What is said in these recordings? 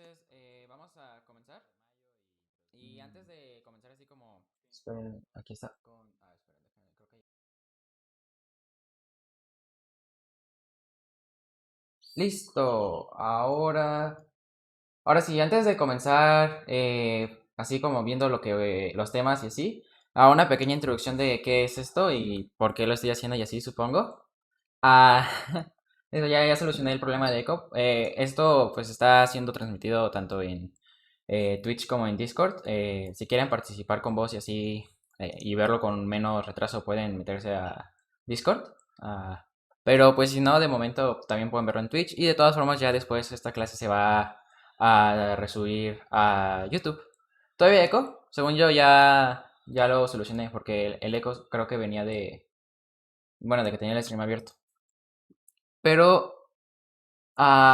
Entonces, vamos a comenzar. Y antes de comenzar así como Esperen, aquí está. con... Ah, espera, déjame, creo que... Listo. Ahora sí, antes de comenzar, así como viendo lo que los temas y así, a una pequeña introducción de qué es esto y por qué lo estoy haciendo y así, supongo. Ah, eso ya solucioné el problema de eco. Esto pues está siendo transmitido tanto en Twitch como en Discord. Si quieren participar con voz y así y verlo con menos retraso pueden meterse a Discord. Ah, pero pues si no, de momento también pueden verlo en Twitch. Y de todas formas ya después esta clase se va a resubir a YouTube. ¿Todavía eco? Según yo ya lo solucioné porque el eco creo que venía de... Bueno, de que tenía el stream abierto. Pero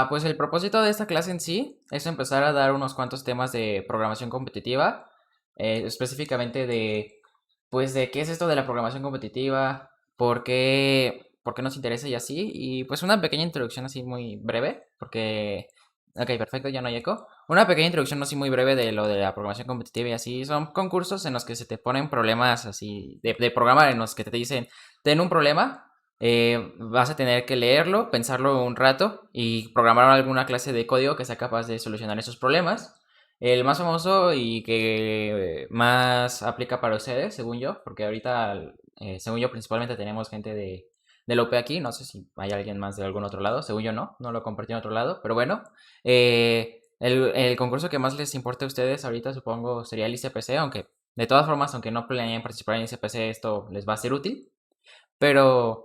pues el propósito de esta clase en sí es empezar a dar unos cuantos temas de programación competitiva, específicamente pues, de qué es esto de la programación competitiva, por qué nos interesa y así, y pues una pequeña introducción así muy breve, porque, ok, perfecto, ya no hay eco, una pequeña introducción así muy breve de lo de la programación competitiva y así, son concursos en los que se te ponen problemas así de programar, en los que te dicen, ten un problema vas a tener que leerlo, pensarlo un rato y programar alguna clase de código que sea capaz de solucionar esos problemas. El más famoso y que más aplica para ustedes, según yo, porque ahorita, según yo, principalmente tenemos gente de la UP aquí, no sé si hay alguien más de algún otro lado, según yo no lo compartí en otro lado, pero bueno, el concurso que más les importa a ustedes ahorita supongo sería el ICPC, aunque de todas formas, aunque no planeen participar en ICPC, esto les va a ser útil, pero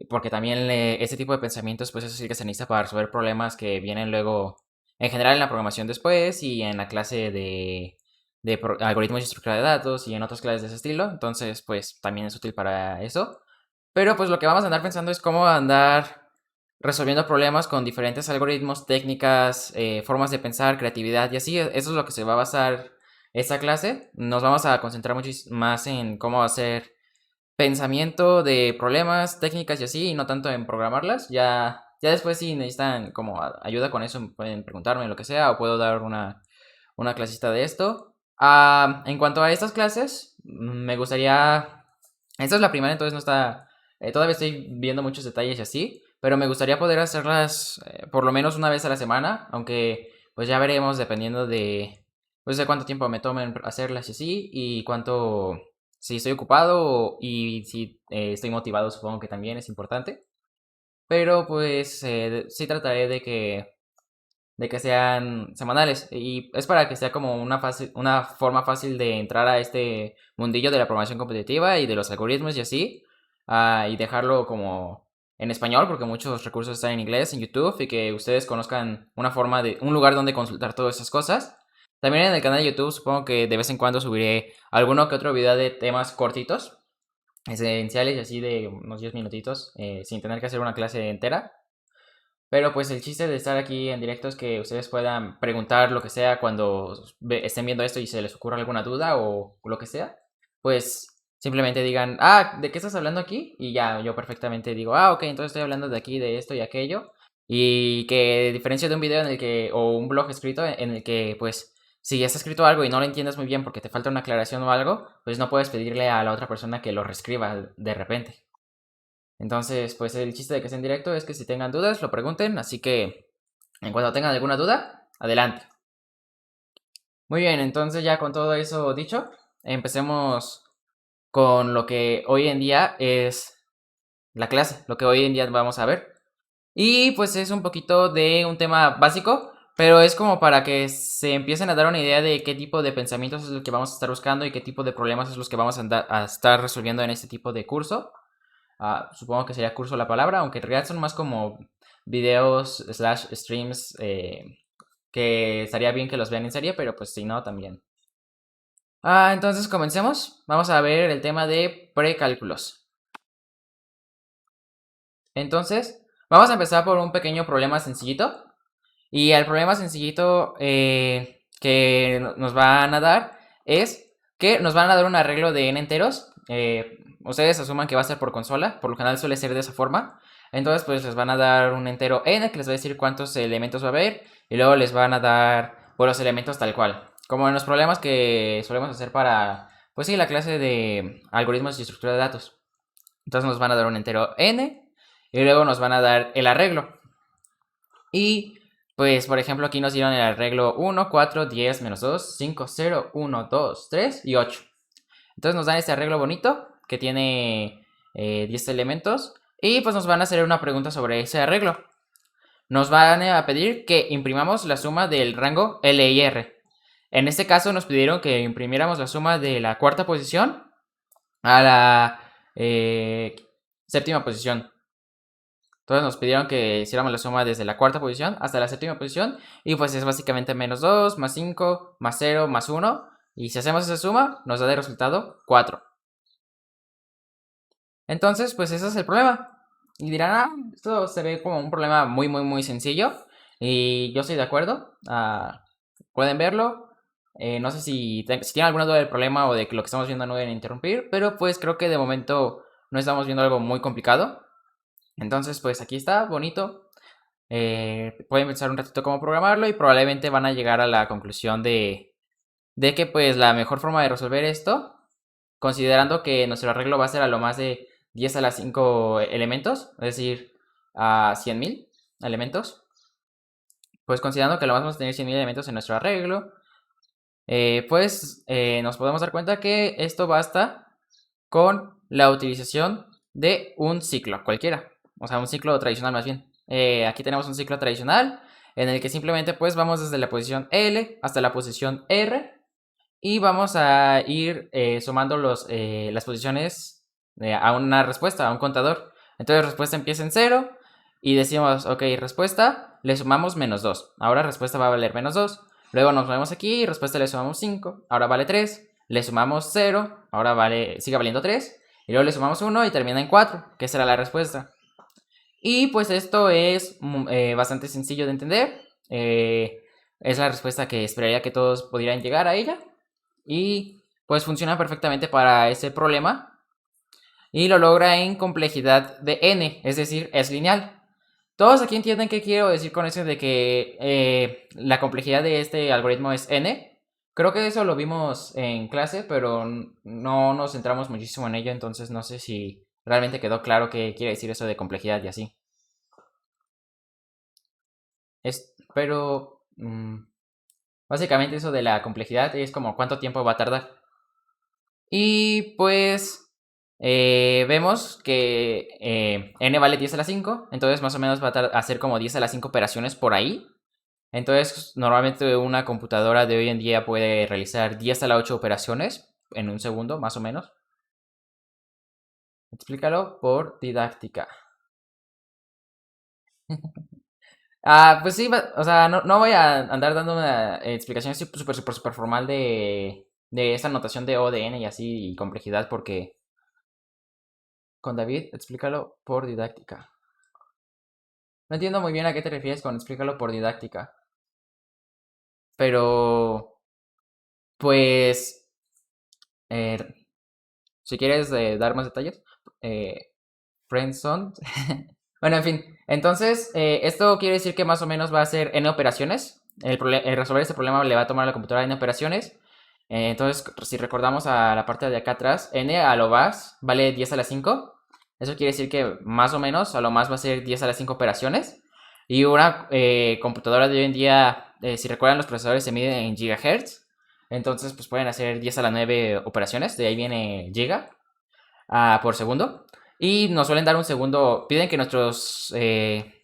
porque también ese tipo de pensamientos, pues eso sí que se necesita para resolver problemas que vienen luego, en general en la programación después y en la clase de algoritmos y estructura de datos y en otras clases de ese estilo. Entonces, pues también es útil para eso. Pero pues lo que vamos a andar pensando es cómo andar resolviendo problemas con diferentes algoritmos, técnicas, formas de pensar, creatividad y así. Eso es lo que se va a basar esta clase. Nos vamos a concentrar mucho más en cómo hacer pensamiento de problemas, técnicas y así, y no tanto en programarlas. Ya después si necesitan como ayuda con eso, pueden preguntarme lo que sea, o puedo dar una clasita de esto. En cuanto a estas clases, me gustaría... Esta es la primera, entonces no está... todavía estoy viendo muchos detalles y así, pero me gustaría poder hacerlas por lo menos una vez a la semana, aunque pues ya veremos dependiendo pues, de cuánto tiempo me tomen hacerlas y así, y cuánto si estoy ocupado y si estoy motivado, supongo que también es importante. Pero pues sí trataré de que sean semanales. Y es para que sea como una forma fácil de entrar a este mundillo de la programación competitiva y de los algoritmos y así. Y dejarlo como en español, porque muchos recursos están en inglés en YouTube y que ustedes conozcan un lugar donde consultar todas esas cosas. También en el canal de YouTube supongo que de vez en cuando subiré alguno que otro video de temas cortitos, esenciales y así de unos 10 minutitos, sin tener que hacer una clase entera. Pero pues el chiste de estar aquí en directo es que ustedes puedan preguntar lo que sea cuando estén viendo esto y se les ocurra alguna duda o lo que sea. Pues simplemente digan, ¿de qué estás hablando aquí? Y ya yo perfectamente digo, ok, entonces estoy hablando de aquí, de esto y aquello. Y que a diferencia de un video en el que, o un blog escrito en el que pues si ya está escrito algo y no lo entiendes muy bien porque te falta una aclaración o algo, pues no puedes pedirle a la otra persona que lo reescriba de repente. Entonces, pues el chiste de que sea en directo es que si tengan dudas, lo pregunten. Así que, en cuanto tengan alguna duda, adelante. Muy bien, entonces ya con todo eso dicho, empecemos con lo que hoy en día es la clase, lo que hoy en día vamos a ver. Y pues es un poquito de un tema básico, pero es como para que se empiecen a dar una idea de qué tipo de pensamientos es lo que vamos a estar buscando y qué tipo de problemas es los que vamos a estar resolviendo en este tipo de curso. Supongo que sería curso la palabra, aunque en realidad son más como videos slash streams que estaría bien que los vean en serie, pero pues si no, también. Entonces comencemos. Vamos a ver el tema de precálculos. Entonces, vamos a empezar por un pequeño problema sencillito. Y el problema sencillito que nos van a dar es que nos van a dar un arreglo de n enteros. Ustedes asuman que va a ser por consola, por lo general suele ser de esa forma. Entonces, pues les van a dar un entero n que les va a decir cuántos elementos va a haber. Y luego les van a dar pues, los elementos tal cual. Como en los problemas que solemos hacer para, pues sí, la clase de algoritmos y estructura de datos. Entonces nos van a dar un entero n. Y luego nos van a dar el arreglo. Y pues, por ejemplo, aquí nos dieron el arreglo 1, 4, 10, menos 2, 5, 0, 1, 2, 3 y 8. Entonces nos dan este arreglo bonito que tiene 10 elementos. Y pues nos van a hacer una pregunta sobre ese arreglo. Nos van a pedir que imprimamos la suma del rango L y R. En este caso nos pidieron que imprimiéramos la suma de la cuarta posición a la séptima posición. Entonces nos pidieron que hiciéramos la suma desde la cuarta posición hasta la séptima posición. Y pues es básicamente menos 2, más 5, más 0, más 1. Y si hacemos esa suma, nos da de resultado 4. Entonces, pues ese es el problema. Y dirán, esto se ve como un problema muy, muy, muy sencillo. Y yo estoy de acuerdo. Pueden verlo. No sé si tienen alguna duda del problema o de que lo que estamos viendo no deben interrumpir. Pero pues creo que de momento no estamos viendo algo muy complicado. Entonces, pues aquí está, bonito. Pueden pensar un ratito cómo programarlo y probablemente van a llegar a la conclusión de que pues la mejor forma de resolver esto, considerando que nuestro arreglo va a ser a lo más de 10 a la 5 elementos, es decir, a 100.000 elementos, pues considerando que lo vamos a tener 100.000 elementos en nuestro arreglo, pues nos podemos dar cuenta que esto basta con la utilización de un ciclo cualquiera, o sea, un ciclo tradicional más bien. Aquí tenemos un ciclo tradicional en el que simplemente pues vamos desde la posición L hasta la posición R y vamos a ir sumando las posiciones a una respuesta, a un contador. Entonces respuesta empieza en 0 y decimos, ok, respuesta, le sumamos menos 2. Ahora respuesta va a valer menos 2. Luego nos movemos aquí y respuesta le sumamos 5. Ahora vale 3. Le sumamos 0. Ahora sigue valiendo 3. Y luego le sumamos 1 y termina en 4, que será la respuesta. Y pues esto es bastante sencillo de entender. Es la respuesta que esperaría que todos pudieran llegar a ella. Y pues funciona perfectamente para ese problema. Y lo logra en complejidad de n, es decir, es lineal. Todos aquí entienden qué quiero decir con eso de que la complejidad de este algoritmo es n. Creo que eso lo vimos en clase, pero no nos centramos muchísimo en ello, entonces no sé si realmente quedó claro qué quiere decir eso de complejidad y así. Pero básicamente eso de la complejidad es como cuánto tiempo va a tardar. Y pues vemos que n vale 10 a la 5, entonces más o menos va a hacer como 10 a la 5 operaciones por ahí. Entonces normalmente una computadora de hoy en día puede realizar 10 a la 8 operaciones en un segundo, más o menos. Explícalo por didáctica. Pues sí, o sea, no voy a andar dando una explicación súper formal de esta notación de O, de N y así, y complejidad, porque con David, explícalo por didáctica. No entiendo muy bien a qué te refieres con explícalo por didáctica. Pero, pues, eh, si quieres dar más detalles, friendzone. Bueno, en fin. Entonces, esto quiere decir que más o menos va a ser n operaciones. El resolver este problema le va a tomar a la computadora n operaciones. Entonces, si recordamos a la parte de acá atrás, n a lo más vale 10 a la 5. Eso quiere decir que más o menos a lo más va a ser 10 a la 5 operaciones. Y una computadora de hoy en día, si recuerdan, los procesadores se miden en gigahertz. Entonces, pues pueden hacer 10 a la 9 operaciones. De ahí viene giga por segundo. Y nos suelen dar un segundo. Piden que nuestros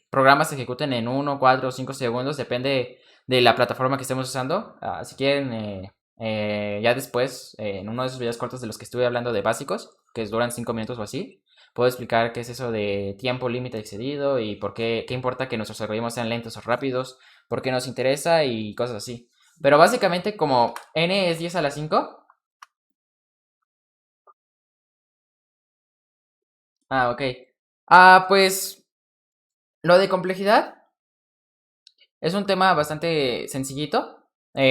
programas se ejecuten en 1, 4 o 5 segundos. Depende de la plataforma que estemos usando. Si quieren, ya después, en uno de esos videos cortos de los que estuve hablando de básicos, que duran 5 minutos o así, puedo explicar qué es eso de tiempo límite excedido y por qué importa que nuestros algoritmos sean lentos o rápidos, por qué nos interesa y cosas así. Pero básicamente, como n es 10 a la 5. Ok. Pues lo de complejidad es un tema bastante sencillito.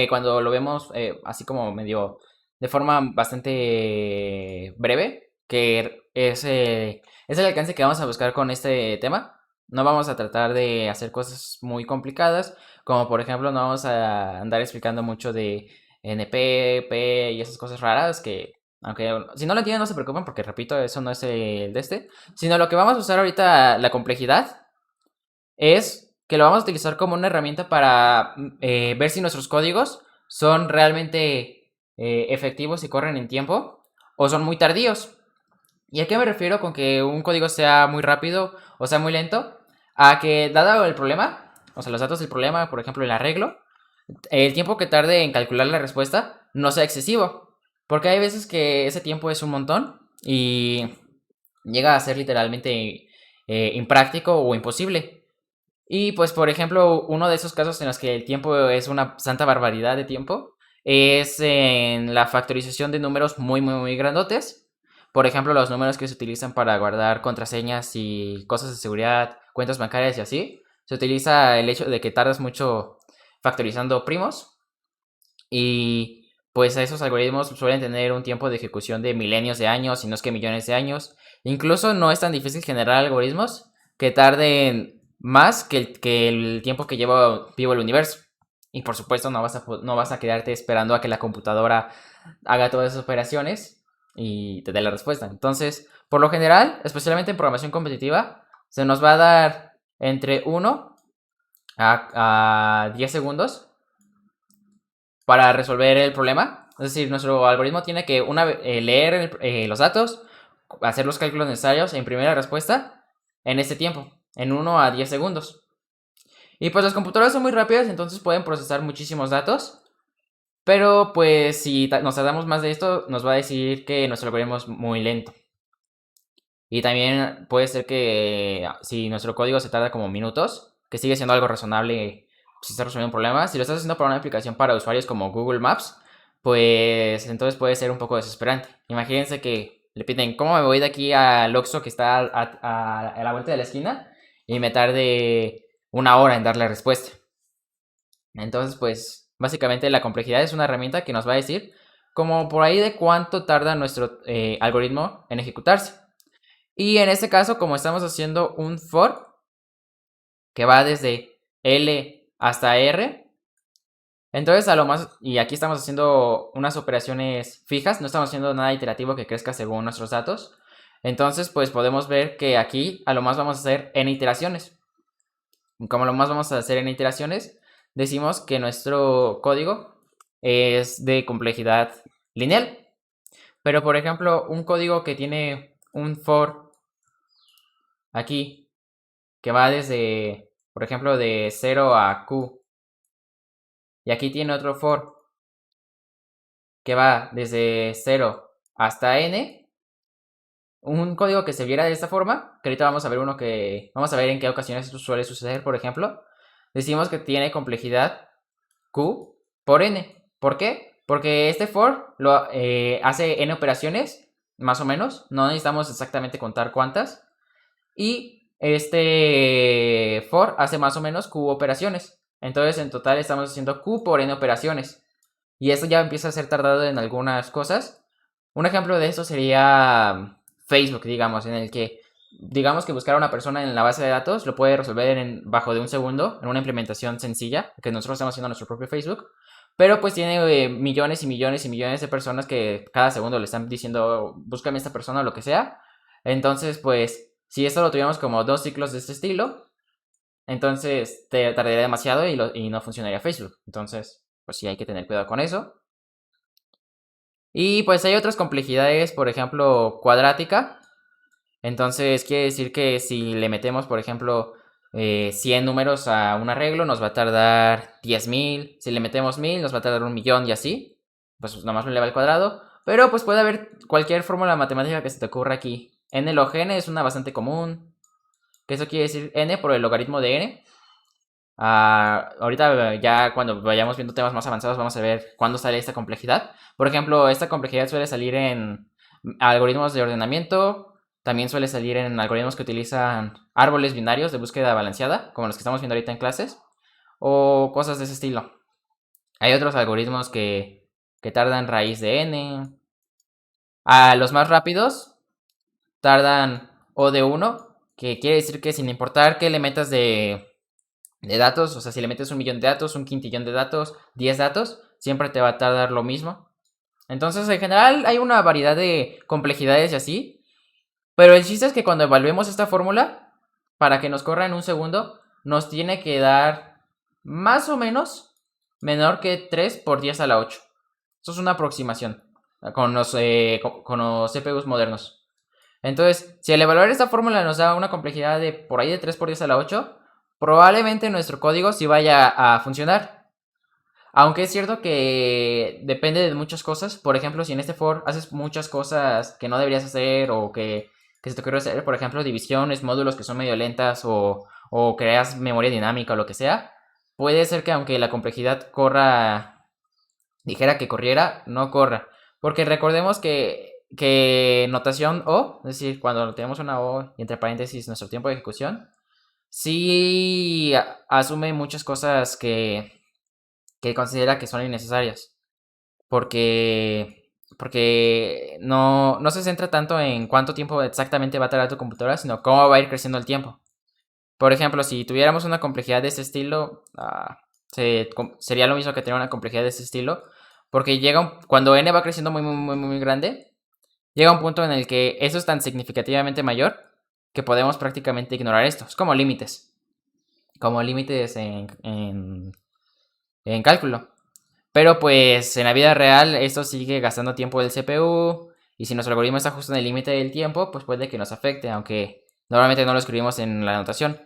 Cuando lo vemos así como medio de forma bastante breve, que es el alcance que vamos a buscar con este tema. No vamos a tratar de hacer cosas muy complicadas, como por ejemplo no vamos a andar explicando mucho de NP, P y esas cosas raras que, aunque si no lo entienden no se preocupen porque repito, eso no es el de este, sino lo que vamos a usar ahorita, la complejidad, es que lo vamos a utilizar como una herramienta para ver si nuestros códigos son realmente efectivos y corren en tiempo o son muy tardíos. ¿Y a qué me refiero con que un código sea muy rápido o sea muy lento? A que dado el problema, o sea, los datos del problema, por ejemplo, el arreglo, el tiempo que tarde en calcular la respuesta no sea excesivo. Porque hay veces que ese tiempo es un montón y llega a ser literalmente impráctico o imposible. Y pues, por ejemplo, uno de esos casos en los que el tiempo es una santa barbaridad de tiempo es en la factorización de números muy, muy, muy grandotes. Por ejemplo, los números que se utilizan para guardar contraseñas y cosas de seguridad, cuentas bancarias y así. Se utiliza el hecho de que tardas mucho factorizando primos. Y pues esos algoritmos suelen tener un tiempo de ejecución de milenios de años, si no es que millones de años. Incluso no es tan difícil generar algoritmos que tarden más que el tiempo que lleva vivo el universo. Y por supuesto no vas a quedarte esperando a que la computadora haga todas esas operaciones y te dé la respuesta. Entonces, por lo general, especialmente en programación competitiva, se nos va a dar entre 1 a 10 segundos para resolver el problema. Es decir, nuestro algoritmo tiene que leer los datos, hacer los cálculos necesarios e imprimir la respuesta en este tiempo, en 1 a 10 segundos. Y pues las computadoras son muy rápidas, entonces pueden procesar muchísimos datos. Pero pues si nos tardamos más de esto, nos va a decir que nuestro algoritmo es muy lento. Y también puede ser que si nuestro código se tarda como minutos, que sigue siendo algo razonable si estás resolviendo un problema, si lo estás haciendo para una aplicación para usuarios como Google Maps, pues entonces puede ser un poco desesperante. Imagínense que le piden, ¿cómo me voy de aquí al Oxxo que está a la vuelta de la esquina? Y me tarde 1 hora en darle respuesta. Entonces, pues básicamente la complejidad es una herramienta que nos va a decir como por ahí de cuánto tarda nuestro algoritmo en ejecutarse. Y en este caso, como estamos haciendo un for que va desde L hasta R, entonces a lo más, y aquí estamos haciendo unas operaciones fijas, no estamos haciendo nada iterativo que crezca según nuestros datos. Entonces, pues podemos ver que aquí a lo más vamos a hacer n iteraciones. Y como lo más vamos a hacer n iteraciones, decimos que nuestro código es de complejidad lineal. Pero por ejemplo, un código que tiene un for aquí que va desde, por ejemplo, de 0 a Q. Y aquí tiene otro for que va desde 0 hasta N. Un código que se viera de esta forma, que ahorita vamos a ver vamos a ver en qué ocasiones esto suele suceder, por ejemplo. Decimos que tiene complejidad Q por N. ¿Por qué? Porque este for hace N operaciones, más o menos. No necesitamos exactamente contar cuántas. Y este for hace más o menos Q operaciones. Entonces en total estamos haciendo Q por N operaciones. Y esto ya empieza a ser tardado en algunas cosas. Un ejemplo de esto sería Facebook, digamos, en el que digamos que buscar a una persona en la base de datos lo puede resolver bajo de un segundo, en una implementación sencilla, que nosotros estamos haciendo nuestro propio Facebook. Pero pues tiene millones y millones y millones de personas que cada segundo le están diciendo, búscame esta persona o lo que sea. Entonces, pues, si esto lo tuviéramos como 2 ciclos de este estilo, entonces te tardaría demasiado y no funcionaría Facebook. Entonces, pues sí hay que tener cuidado con eso. Y pues hay otras complejidades, por ejemplo, cuadrática. Entonces quiere decir que si le metemos, por ejemplo, 100 números a un arreglo, nos va a tardar 10.000. Si le metemos 1000, nos va a tardar 1.000.000 y así. Pues nomás lo eleva al cuadrado. Pero pues puede haber cualquier fórmula matemática que se te ocurra aquí. N log n es una bastante común. Que eso quiere decir n por el logaritmo de n. Ahorita ya cuando vayamos viendo temas más avanzados vamos a ver cuándo sale esta complejidad. Por ejemplo, esta complejidad suele salir en algoritmos de ordenamiento, también suele salir en algoritmos que utilizan árboles binarios de búsqueda balanceada, como los que estamos viendo ahorita en clases, o cosas de ese estilo. Hay otros algoritmos que tardan raíz de n. Los más rápidos tardan O de 1, que quiere decir que sin importar qué le metas de datos, o sea, si le metes 1 millón de datos, un quintillón de datos, 10 datos, siempre te va a tardar lo mismo. Entonces, en general, hay una variedad de complejidades y así. Pero el chiste es que cuando evaluemos esta fórmula, para que nos corra en un segundo, nos tiene que dar más o menos menor que 3 por 10 a la 8. Eso es una aproximación con los CPUs modernos. Entonces, si al evaluar esta fórmula nos da una complejidad de por ahí de 3 por 10 a la 8, probablemente nuestro código sí vaya a funcionar. Aunque es cierto que depende de muchas cosas. Por ejemplo, si en este for haces muchas cosas que no deberías hacer o que se te ocurre hacer, por ejemplo, divisiones, módulos que son medio lentas o creas memoria dinámica o lo que sea, puede ser que aunque la complejidad dijera que corriera, no corra. Porque recordemos que notación O, es decir, cuando tenemos una O y entre paréntesis nuestro tiempo de ejecución, sí asume muchas cosas que considera que son innecesarias. Porque no se centra tanto en cuánto tiempo exactamente va a tardar tu computadora, sino cómo va a ir creciendo el tiempo. Por ejemplo, si tuviéramos una complejidad de ese estilo, sería lo mismo que tener una complejidad de ese estilo. Porque cuando n va creciendo muy, muy, muy, muy grande, llega un punto en el que eso es tan significativamente mayor que podemos prácticamente ignorar esto. Es como límites. Como límites en cálculo. Pero pues en la vida real esto sigue gastando tiempo del CPU. Y si nuestro algoritmo está justo en el límite del tiempo, pues puede que nos afecte, aunque normalmente no lo escribimos en la anotación.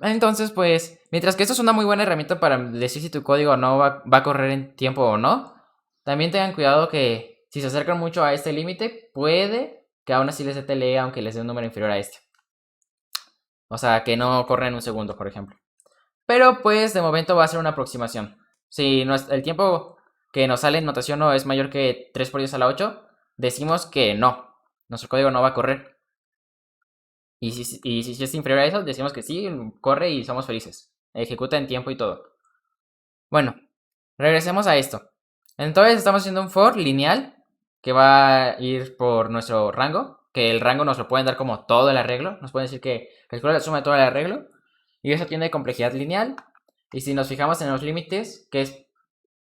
Entonces, pues, mientras que esto es una muy buena herramienta para decir si tu código no va a correr en tiempo o no, también tengan cuidado que si se acercan mucho a este límite, puede que aún así les dé TLE aunque les dé un número inferior a este. O sea, que no corre en un segundo, por ejemplo. Pero pues de momento va a ser una aproximación. Si el tiempo que nos sale en notación no es mayor que 3 por 10 a la 8, decimos que no. Nuestro código no va a correr. Y si es inferior a eso, decimos que sí, corre y somos felices. Ejecuta en tiempo y todo. Bueno, regresemos a esto. Entonces estamos haciendo un for lineal que va a ir por nuestro rango. Que el rango nos lo pueden dar como todo el arreglo. Nos pueden decir que calcula la suma de todo el arreglo. Y eso tiene complejidad lineal. Y si nos fijamos en los límites, que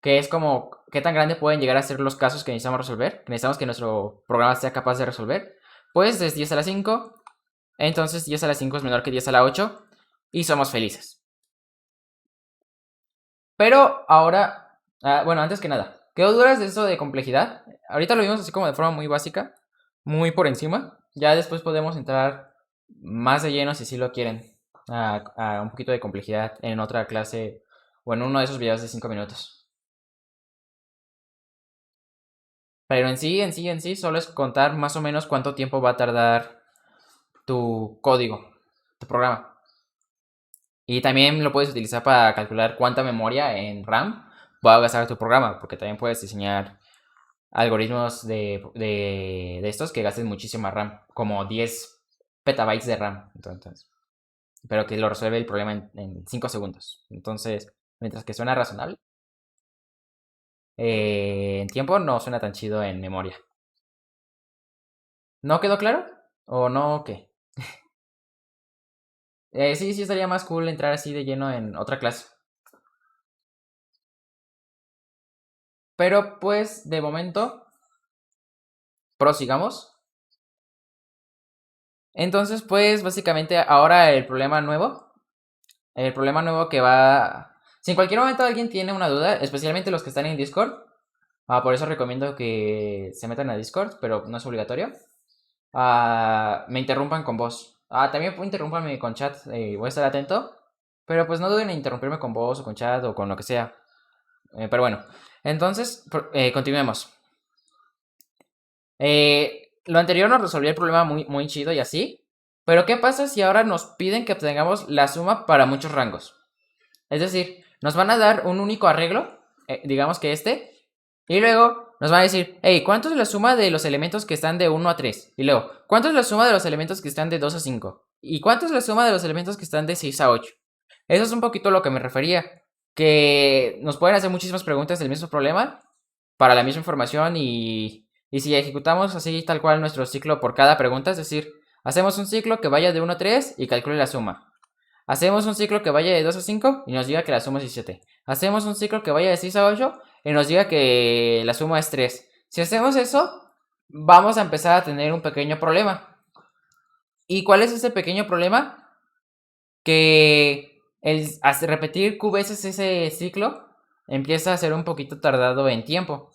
es como qué tan grande pueden llegar a ser los casos que necesitamos resolver, que necesitamos que nuestro programa sea capaz de resolver, pues es 10 a la 5. Entonces 10 a la 5 es menor que 10 a la 8 y somos felices. Pero ahora, bueno, antes que nada, ¿qué dudas de eso de complejidad? Ahorita lo vimos así como de forma muy básica, muy por encima. Ya después podemos entrar más de lleno si sí lo quieren a un poquito de complejidad en otra clase o en uno de esos videos de 5 minutos. Pero en sí, solo es contar más o menos cuánto tiempo va a tardar tu código, tu programa. Y también lo puedes utilizar para calcular cuánta memoria en RAM va a gastar tu programa, porque también puedes diseñar algoritmos de estos que gasten muchísima RAM, como 10 petabytes de RAM. Entonces, pero que lo resuelve el problema en 5 segundos. Entonces, mientras que suena razonable, en tiempo no suena tan chido en memoria. ¿No quedó claro? ¿O no qué? Sí, estaría más cool entrar así de lleno en otra clase. Pero pues, de momento, prosigamos. Entonces, pues, básicamente, ahora el problema nuevo que va... Si en cualquier momento alguien tiene una duda, especialmente los que están en Discord, por eso recomiendo que se metan a Discord, pero no es obligatorio, me interrumpan con voz. También interrúmpanme con chat, voy a estar atento, pero pues no duden en interrumpirme con voz o con chat o con lo que sea. Pero bueno, entonces, continuemos. Lo anterior nos resolvió el problema muy, muy chido y así. Pero ¿qué pasa si ahora nos piden que obtengamos la suma para muchos rangos? Es decir, nos van a dar un único arreglo, digamos que este, y luego nos van a decir, hey, ¿cuánto es la suma de los elementos que están de 1 a 3? Y luego, ¿cuánto es la suma de los elementos que están de 2 a 5? ¿Y cuánto es la suma de los elementos que están de 6 a 8? Eso es un poquito lo que me refería, que nos pueden hacer muchísimas preguntas del mismo problema, para la misma información y Y si ejecutamos así tal cual nuestro ciclo por cada pregunta, es decir, hacemos un ciclo que vaya de 1 a 3 y calcule la suma. Hacemos un ciclo que vaya de 2 a 5 y nos diga que la suma es 17. Hacemos un ciclo que vaya de 6 a 8 y nos diga que la suma es 3. Si hacemos eso, vamos a empezar a tener un pequeño problema. ¿Y cuál es ese pequeño problema? Que repetir Q veces ese ciclo empieza a ser un poquito tardado en tiempo.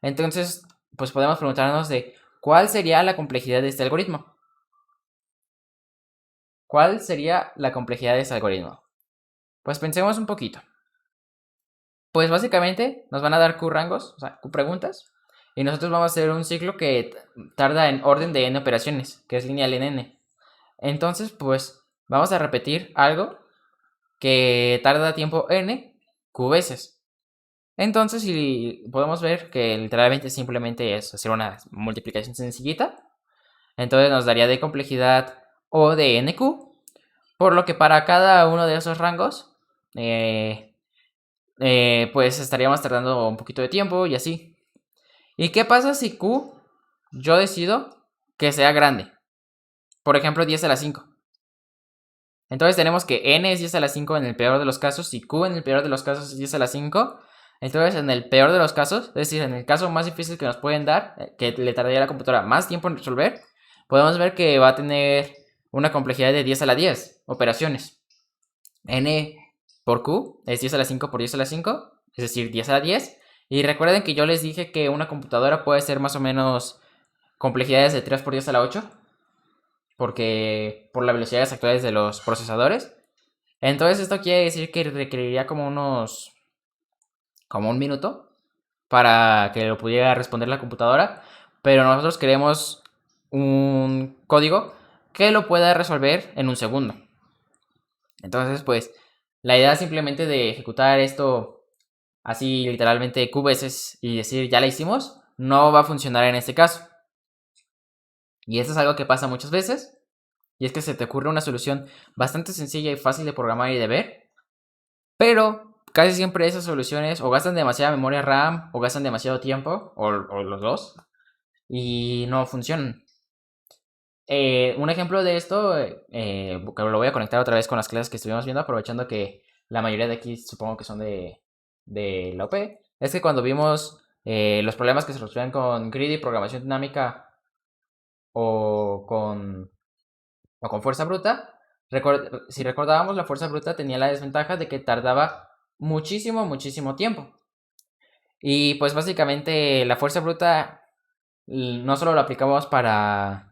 Entonces, pues podemos preguntarnos de cuál sería la complejidad de este algoritmo. ¿Cuál sería la complejidad de este algoritmo? Pues pensemos un poquito. Pues básicamente nos van a dar Q rangos, o sea, Q preguntas, y nosotros vamos a hacer un ciclo que tarda en orden de n operaciones, que es lineal en n. Entonces, pues vamos a repetir algo que tarda tiempo n, Q veces. Entonces, si podemos ver que literalmente simplemente es hacer una multiplicación sencillita, entonces nos daría de complejidad O de NQ, por lo que para cada uno de esos rangos, pues estaríamos tardando un poquito de tiempo y así. ¿Y qué pasa si Q yo decido que sea grande? Por ejemplo, 10 a la 5. Entonces tenemos que n es 10 a la 5 en el peor de los casos y q en el peor de los casos es 10 a la 5. Entonces en el peor de los casos, es decir, en el caso más difícil que nos pueden dar, que le tardaría a la computadora más tiempo en resolver, podemos ver que va a tener una complejidad de 10 a la 10 operaciones. N por q es 10 a la 5 por 10 a la 5, es decir, 10 a la 10. Y recuerden que yo les dije que una computadora puede ser más o menos complejidades de 3 por 10 a la 8, porque por las velocidades actuales de los procesadores. Entonces esto quiere decir que requeriría como un minuto para que lo pudiera responder la computadora, pero nosotros queremos un código que lo pueda resolver en un segundo. Entonces, pues, la idea simplemente de ejecutar esto así literalmente Q veces y decir ya la hicimos, no va a funcionar en este caso. Y esto es algo que pasa muchas veces, y es que se te ocurre una solución bastante sencilla y fácil de programar y de ver, pero casi siempre esas soluciones o gastan demasiada memoria RAM o gastan demasiado tiempo, o los dos, y no funcionan. Un ejemplo de esto, que lo voy a conectar otra vez con las clases que estuvimos viendo, aprovechando que la mayoría de aquí supongo que son de la UP, es que cuando vimos los problemas que se resuelven con Greedy, programación dinámica o con fuerza bruta, si recordábamos, la fuerza bruta tenía la desventaja de que tardaba muchísimo, muchísimo tiempo. Y pues básicamente la fuerza bruta no solo lo aplicamos para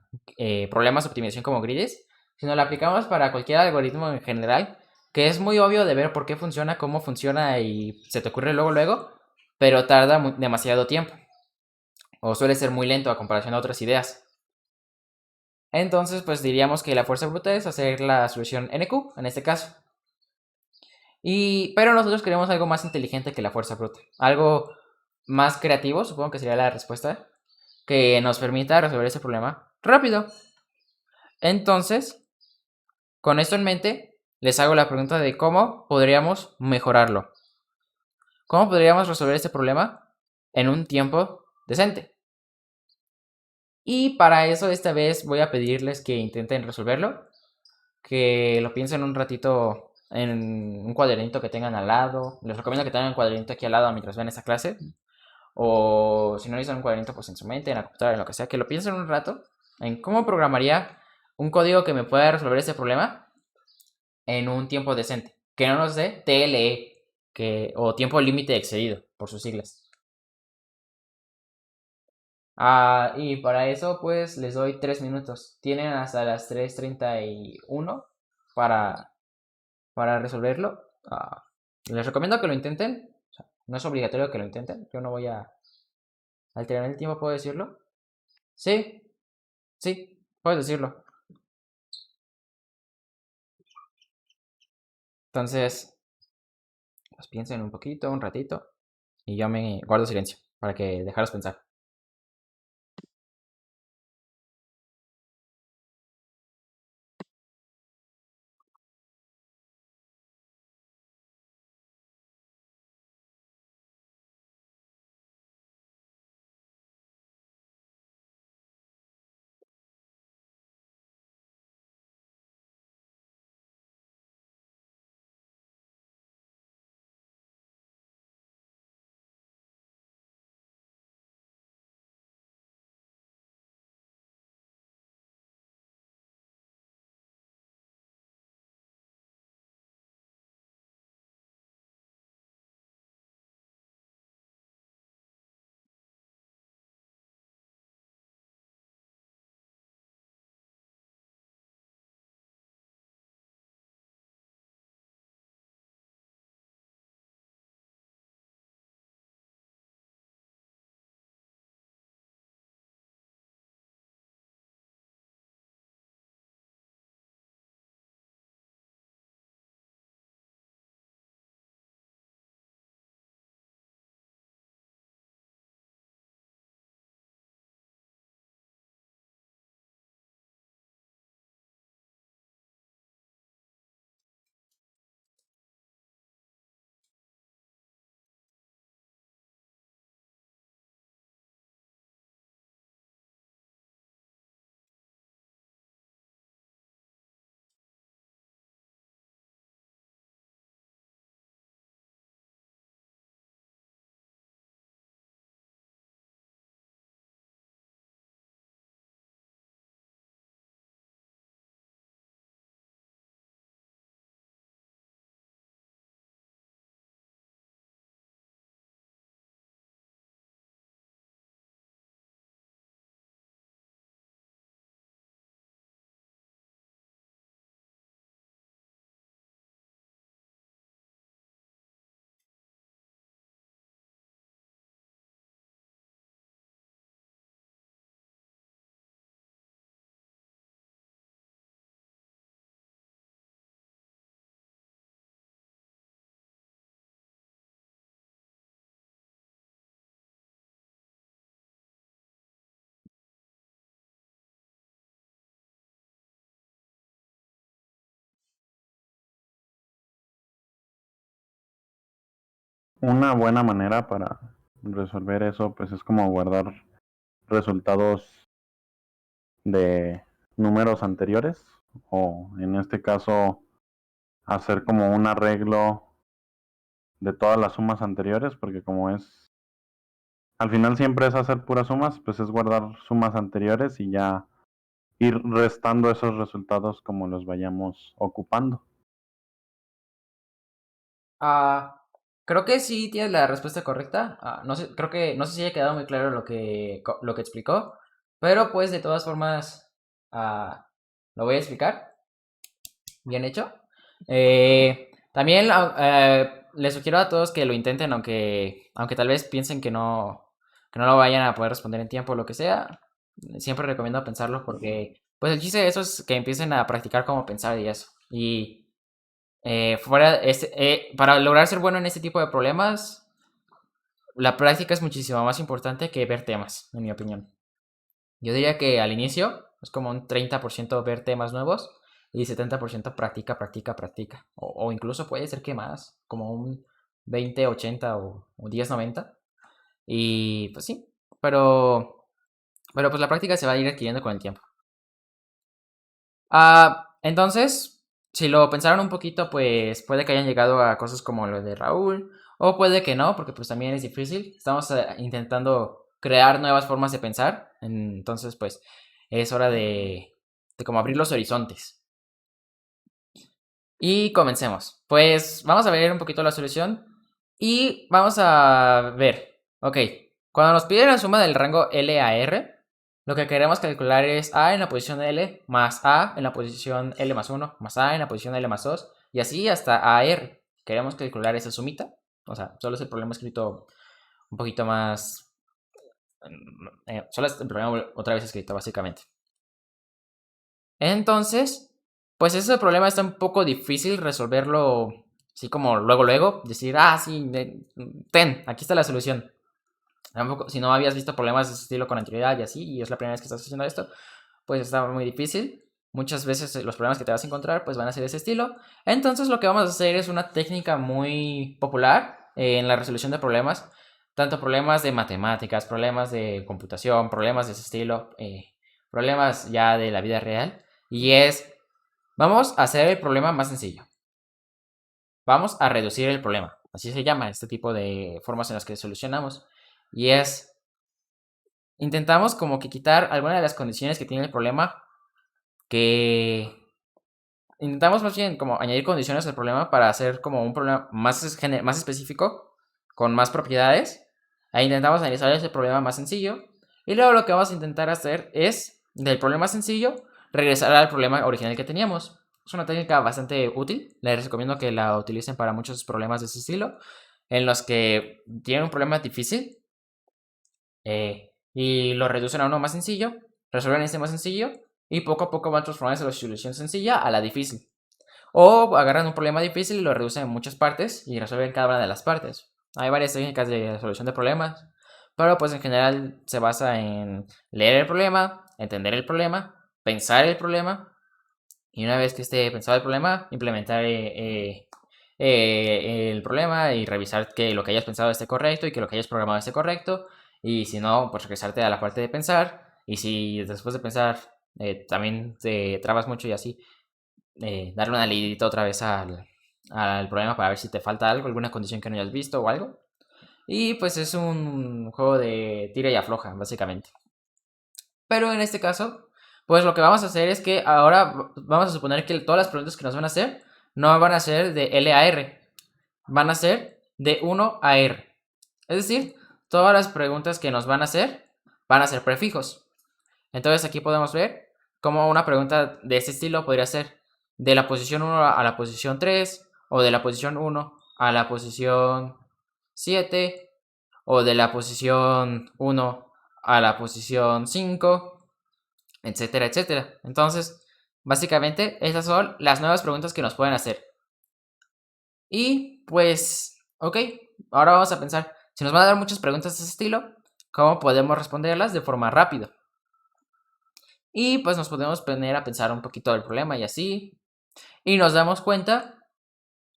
problemas de optimización como grids, sino lo aplicamos para cualquier algoritmo en general, que es muy obvio de ver por qué funciona, cómo funciona y se te ocurre luego, luego, pero tarda demasiado tiempo. O suele ser muy lento a comparación a otras ideas. Entonces, pues diríamos que la fuerza bruta es hacer la solución NQ, en este caso. Pero nosotros queremos algo más inteligente que la fuerza bruta. Algo más creativo, supongo que sería la respuesta, que nos permita resolver ese problema rápido. Entonces, con esto en mente, les hago la pregunta de cómo podríamos mejorarlo. ¿Cómo podríamos resolver este problema en un tiempo decente? Y para eso esta vez voy a pedirles que intenten resolverlo, que lo piensen un ratito en un cuadernito que tengan al lado. Les recomiendo que tengan un cuadernito aquí al lado mientras vean esta clase. O si no necesitan un cuadernito, pues en su mente, en la computadora, en lo que sea, que lo piensen un rato en cómo programaría un código que me pueda resolver este problema en un tiempo decente. Que no nos dé TLE, o tiempo límite excedido, por sus siglas. Y para eso, pues les doy 3 minutos. Tienen hasta las 3:31 para, para resolverlo. Les recomiendo que lo intenten. O sea, no es obligatorio que lo intenten. Yo no voy a alterar el tiempo, ¿puedo decirlo? Sí, sí, puedes decirlo. Entonces, pues piensen un poquito, un ratito, y yo me guardo silencio para que dejaros pensar. Una buena manera para resolver eso, pues es como guardar resultados de números anteriores, o en este caso hacer como un arreglo de todas las sumas anteriores, porque como es, al final siempre es hacer puras sumas, pues es guardar sumas anteriores y ya ir restando esos resultados como los vayamos ocupando. Ah, creo que sí tienes la respuesta correcta. No sé, no sé si haya quedado muy claro lo que explicó, pero pues de todas formas lo voy a explicar. Bien hecho. También les sugiero a todos que lo intenten, aunque tal vez piensen que no lo vayan a poder responder en tiempo o lo que sea. Siempre recomiendo pensarlo porque, pues el chiste de eso es que empiecen a practicar cómo pensar y eso. Y para lograr ser bueno en este tipo de problemas, la práctica es muchísimo más importante que ver temas, en mi opinión. Yo diría que al inicio es como un 30% ver temas nuevos y 70% práctica, práctica, práctica. O incluso puede ser que más, como un 20-80 o 10-90. Y pues sí, pero pues la práctica se va a ir adquiriendo con el tiempo. Entonces, si lo pensaron un poquito, pues puede que hayan llegado a cosas como lo de Raúl, o puede que no, porque pues también es difícil. Estamos intentando crear nuevas formas de pensar, entonces pues es hora de como abrir los horizontes. Y comencemos. Pues vamos a ver un poquito la solución y vamos a ver, ok, cuando nos piden la suma del rango L a R, lo que queremos calcular es A en la posición L más A en la posición L más 1 más A en la posición L más 2 y así hasta AR. Queremos calcular esa sumita, o sea, solo es el problema escrito un poquito más... solo es el problema otra vez escrito, básicamente. Entonces, pues ese problema está un poco difícil resolverlo así como luego, decir, sí, aquí está la solución. Tampoco, si no habías visto problemas de ese estilo con anterioridad y así, y es la primera vez que estás haciendo esto, pues está muy difícil. Muchas veces los problemas que te vas a encontrar pues van a ser de ese estilo. Entonces lo que vamos a hacer es una técnica muy popular en la resolución de problemas, tanto problemas de matemáticas, problemas de computación, problemas de ese estilo, problemas ya de la vida real. Y es, vamos a hacer el problema más sencillo. Vamos a reducir el problema. Así se llama este tipo de formas en las que solucionamos. Y es, intentamos como que quitar alguna de las condiciones que tiene el problema, que intentamos más bien como añadir condiciones al problema para hacer como un problema más específico, con más propiedades. Ahí intentamos analizar ese problema más sencillo. Y luego lo que vamos a intentar hacer es, del problema sencillo, regresar al problema original que teníamos. Es una técnica bastante útil. Les recomiendo que la utilicen para muchos problemas de ese estilo, en los que tienen un problema difícil y lo reducen a uno más sencillo, resuelven este más sencillo y poco a poco van transformándose la solución sencilla a la difícil. O agarran un problema difícil y lo reducen en muchas partes y resuelven cada una de las partes. Hay varias técnicas de solución de problemas, pero pues en general se basa en leer el problema, entender el problema, pensar el problema y una vez que esté pensado el problema, implementar el problema y revisar que lo que hayas pensado esté correcto y que lo que hayas programado esté correcto. Y si no, pues regresarte a la parte de pensar. Y si después de pensar también te trabas mucho y así, darle una leidita otra vez al problema para ver si te falta algo, alguna condición que no hayas visto o algo. Y pues es un juego de tira y afloja, básicamente. Pero en este caso, pues lo que vamos a hacer es que ahora vamos a suponer que todas las preguntas que nos van a hacer no van a ser de L a R, van a ser de 1 a R. Es decir, todas las preguntas que nos van a hacer van a ser prefijos. Entonces aquí podemos ver cómo una pregunta de este estilo podría ser de la posición 1 a la posición 3, o de la posición 1 a la posición 7, o de la posición 1 a la posición 5, etcétera, etcétera. Entonces, básicamente, esas son las nuevas preguntas que nos pueden hacer. Y pues, ok, ahora vamos a pensar, si nos van a dar muchas preguntas de ese estilo, ¿cómo podemos responderlas de forma rápida? Y pues nos podemos poner a pensar un poquito del problema y así. Y nos damos cuenta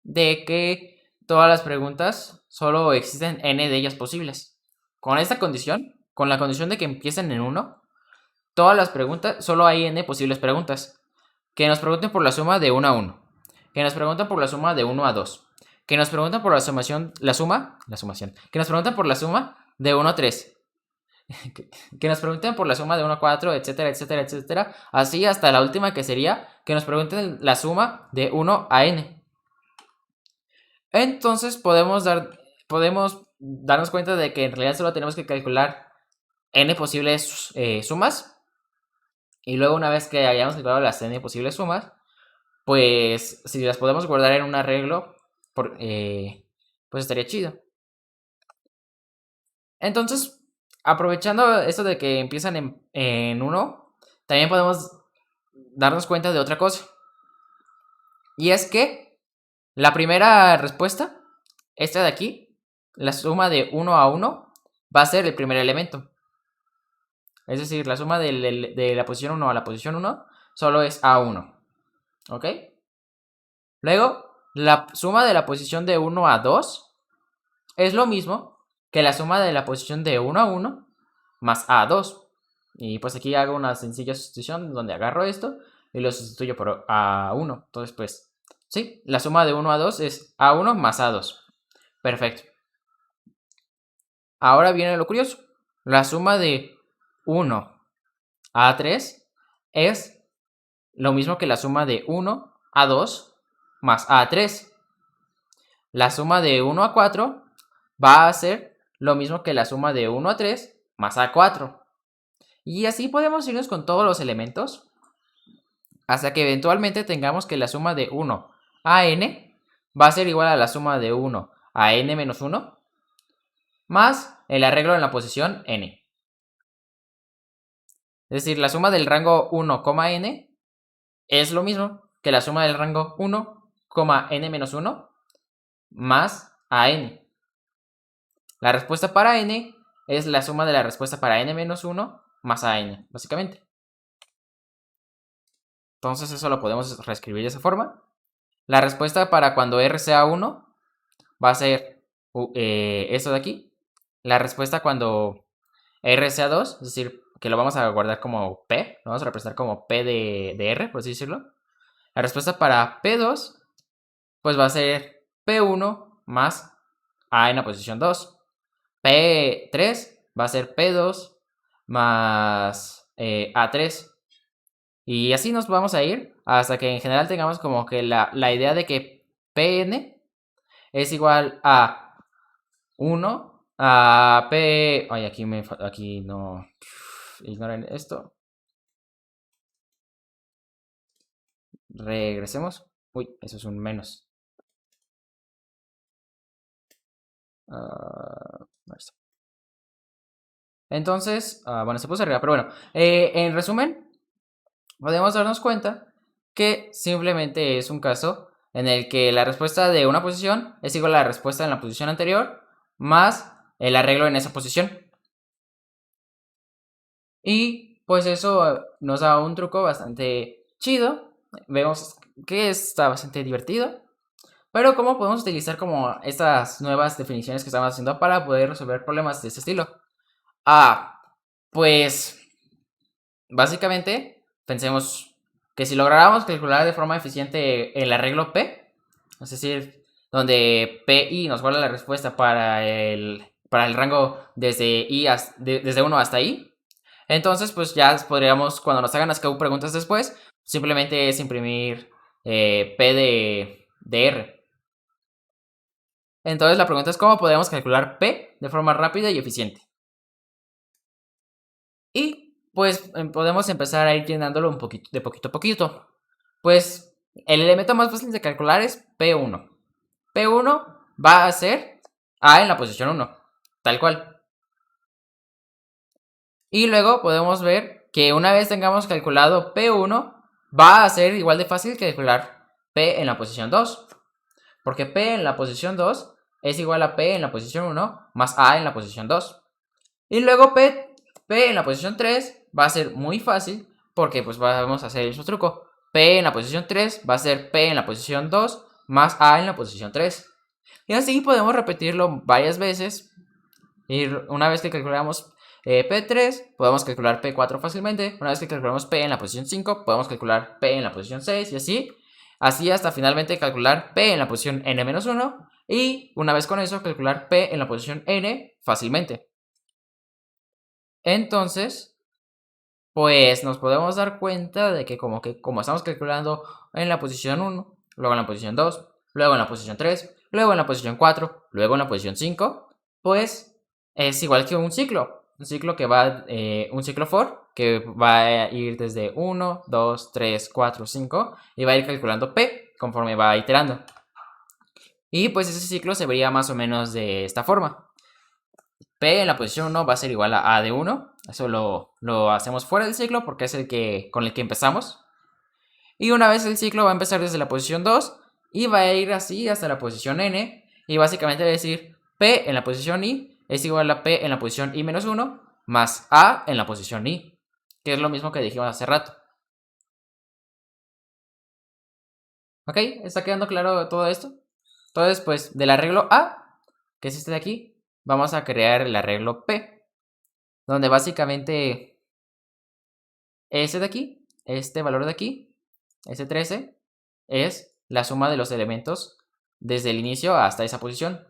de que todas las preguntas solo existen n de ellas posibles. Con esta condición, con la condición de que empiecen en 1, todas las preguntas, solo hay n posibles preguntas. Que nos pregunten por la suma de 1 a 1. Que nos pregunten por la suma de 1 a 2. Que nos pregunten por que nos pregunten por la suma de 1 a 3. Que nos pregunten por la suma de 1 a 4, etcétera, etcétera, etcétera. Así hasta la última, que sería que nos pregunten la suma de 1 a n. Entonces podemos darnos cuenta de que en realidad solo tenemos que calcular n posibles sumas. Y luego, una vez que hayamos calculado las n posibles sumas, pues si las podemos guardar en un arreglo, pues estaría chido. Entonces, aprovechando esto de que empiezan en 1, también podemos darnos cuenta de otra cosa. Y es que la primera respuesta, esta de aquí, la suma de 1 a 1, va a ser el primer elemento. Es decir, la suma de la posición 1 a la posición 1 solo es A1. ¿Ok? Luego, la suma de la posición de 1 a 2 es lo mismo que la suma de la posición de 1 a 1 más A2. Y pues aquí hago una sencilla sustitución donde agarro esto y lo sustituyo por A1. Entonces, pues, sí, la suma de 1 a 2 es A1 más A2. Perfecto. Ahora viene lo curioso. La suma de 1 a 3 es lo mismo que la suma de 1 a 2 más A3. La suma de 1 a 4 va a ser lo mismo que la suma de 1 a 3 más A4. Y así podemos irnos con todos los elementos hasta que eventualmente tengamos que la suma de 1 a n va a ser igual a la suma de 1 a n menos 1 más el arreglo en la posición n. Es decir, la suma del rango 1, n es lo mismo que la suma del rango 1, n menos 1 más a n. La respuesta para n es la suma de la respuesta para n menos 1 más a n, básicamente. Entonces eso lo podemos reescribir de esa forma. La respuesta para cuando r sea 1 va a ser esto de aquí. La respuesta cuando r sea 2, es decir, que lo vamos a guardar como p, lo vamos a representar como p de r, por así decirlo. La respuesta para p2 pues va a ser p1 más a en la posición 2. P3 va a ser P2 más A3. Y así nos vamos a ir hasta que en general tengamos como que la idea de que Pn es igual a 1 a P... Ay, aquí no... Ignoren esto. Regresemos. Uy, eso es un menos. Ahí está. Entonces, bueno, se puso arriba, pero bueno. En resumen, podemos darnos cuenta que simplemente es un caso en el que la respuesta de una posición es igual a la respuesta en la posición anterior más el arreglo en esa posición. Y pues eso nos da un truco bastante chido. Vemos que está bastante divertido. Pero ¿cómo podemos utilizar como estas nuevas definiciones que estamos haciendo para poder resolver problemas de este estilo? Pues básicamente pensemos que si lográramos calcular de forma eficiente el arreglo P, es decir, donde PI nos guarda la respuesta para el rango desde desde 1 hasta I, entonces pues ya podríamos, cuando nos hagan las preguntas después, simplemente es imprimir P de R. Entonces la pregunta es cómo podemos calcular P de forma rápida y eficiente. Y pues podemos empezar a ir llenándolo de poquito a poquito. Pues el elemento más fácil de calcular es P1. P1 va a ser A en la posición 1, tal cual. Y luego podemos ver que una vez tengamos calculado P1, va a ser igual de fácil que calcular P en la posición 2. Porque P en la posición 2 es igual a P en la posición 1 más A en la posición 2. Y luego P en la posición 3 va a ser muy fácil porque pues vamos a hacer el mismo truco. P en la posición 3 va a ser P en la posición 2 más A en la posición 3. Y así podemos repetirlo varias veces. Y una vez que calculamos P3, podemos calcular P4 fácilmente. Una vez que calculamos P en la posición 5, podemos calcular P en la posición 6 y así. Así hasta finalmente calcular P en la posición n-1. Y una vez con eso, calcular P en la posición n fácilmente. Entonces, pues nos podemos dar cuenta de que como estamos calculando en la posición 1, luego en la posición 2, luego en la posición 3, luego en la posición 4, luego en la posición 5, pues es igual que un ciclo que va, un ciclo for, que va a ir desde 1, 2, 3, 4, 5, y va a ir calculando P conforme va iterando. Y pues ese ciclo se vería más o menos de esta forma. P en la posición 1 va a ser igual a A de 1. Eso lo hacemos fuera del ciclo porque es con el que empezamos. Y una vez el ciclo va a empezar desde la posición 2 y va a ir así hasta la posición n. Y básicamente va a decir P en la posición i es igual a P en la posición i-1 más A en la posición i. Que es lo mismo que dijimos hace rato. ¿Ok? ¿Está quedando claro todo esto? Entonces, pues del arreglo A, que es este de aquí, vamos a crear el arreglo P. Donde básicamente ese de aquí, este valor de aquí, ese 13, es la suma de los elementos desde el inicio hasta esa posición.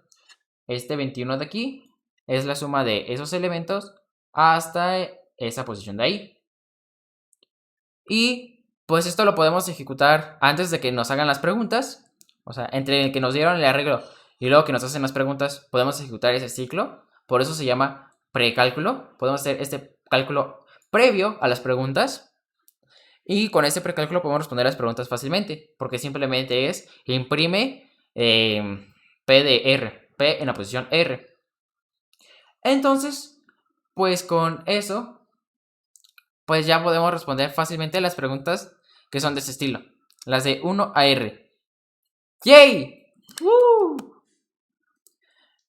Este 21 de aquí es la suma de esos elementos hasta esa posición de ahí. Y pues esto lo podemos ejecutar antes de que nos hagan las preguntas. O sea, entre el que nos dieron el arreglo y luego que nos hacen las preguntas, podemos ejecutar ese ciclo. Por eso se llama precálculo. Podemos hacer este cálculo previo a las preguntas. Y con ese precálculo podemos responder las preguntas fácilmente. Porque simplemente es imprime P de R. P en la posición R. Entonces, pues con eso, pues ya podemos responder fácilmente las preguntas que son de ese estilo. Las de 1 a R. ¡Yay! ¡Woo!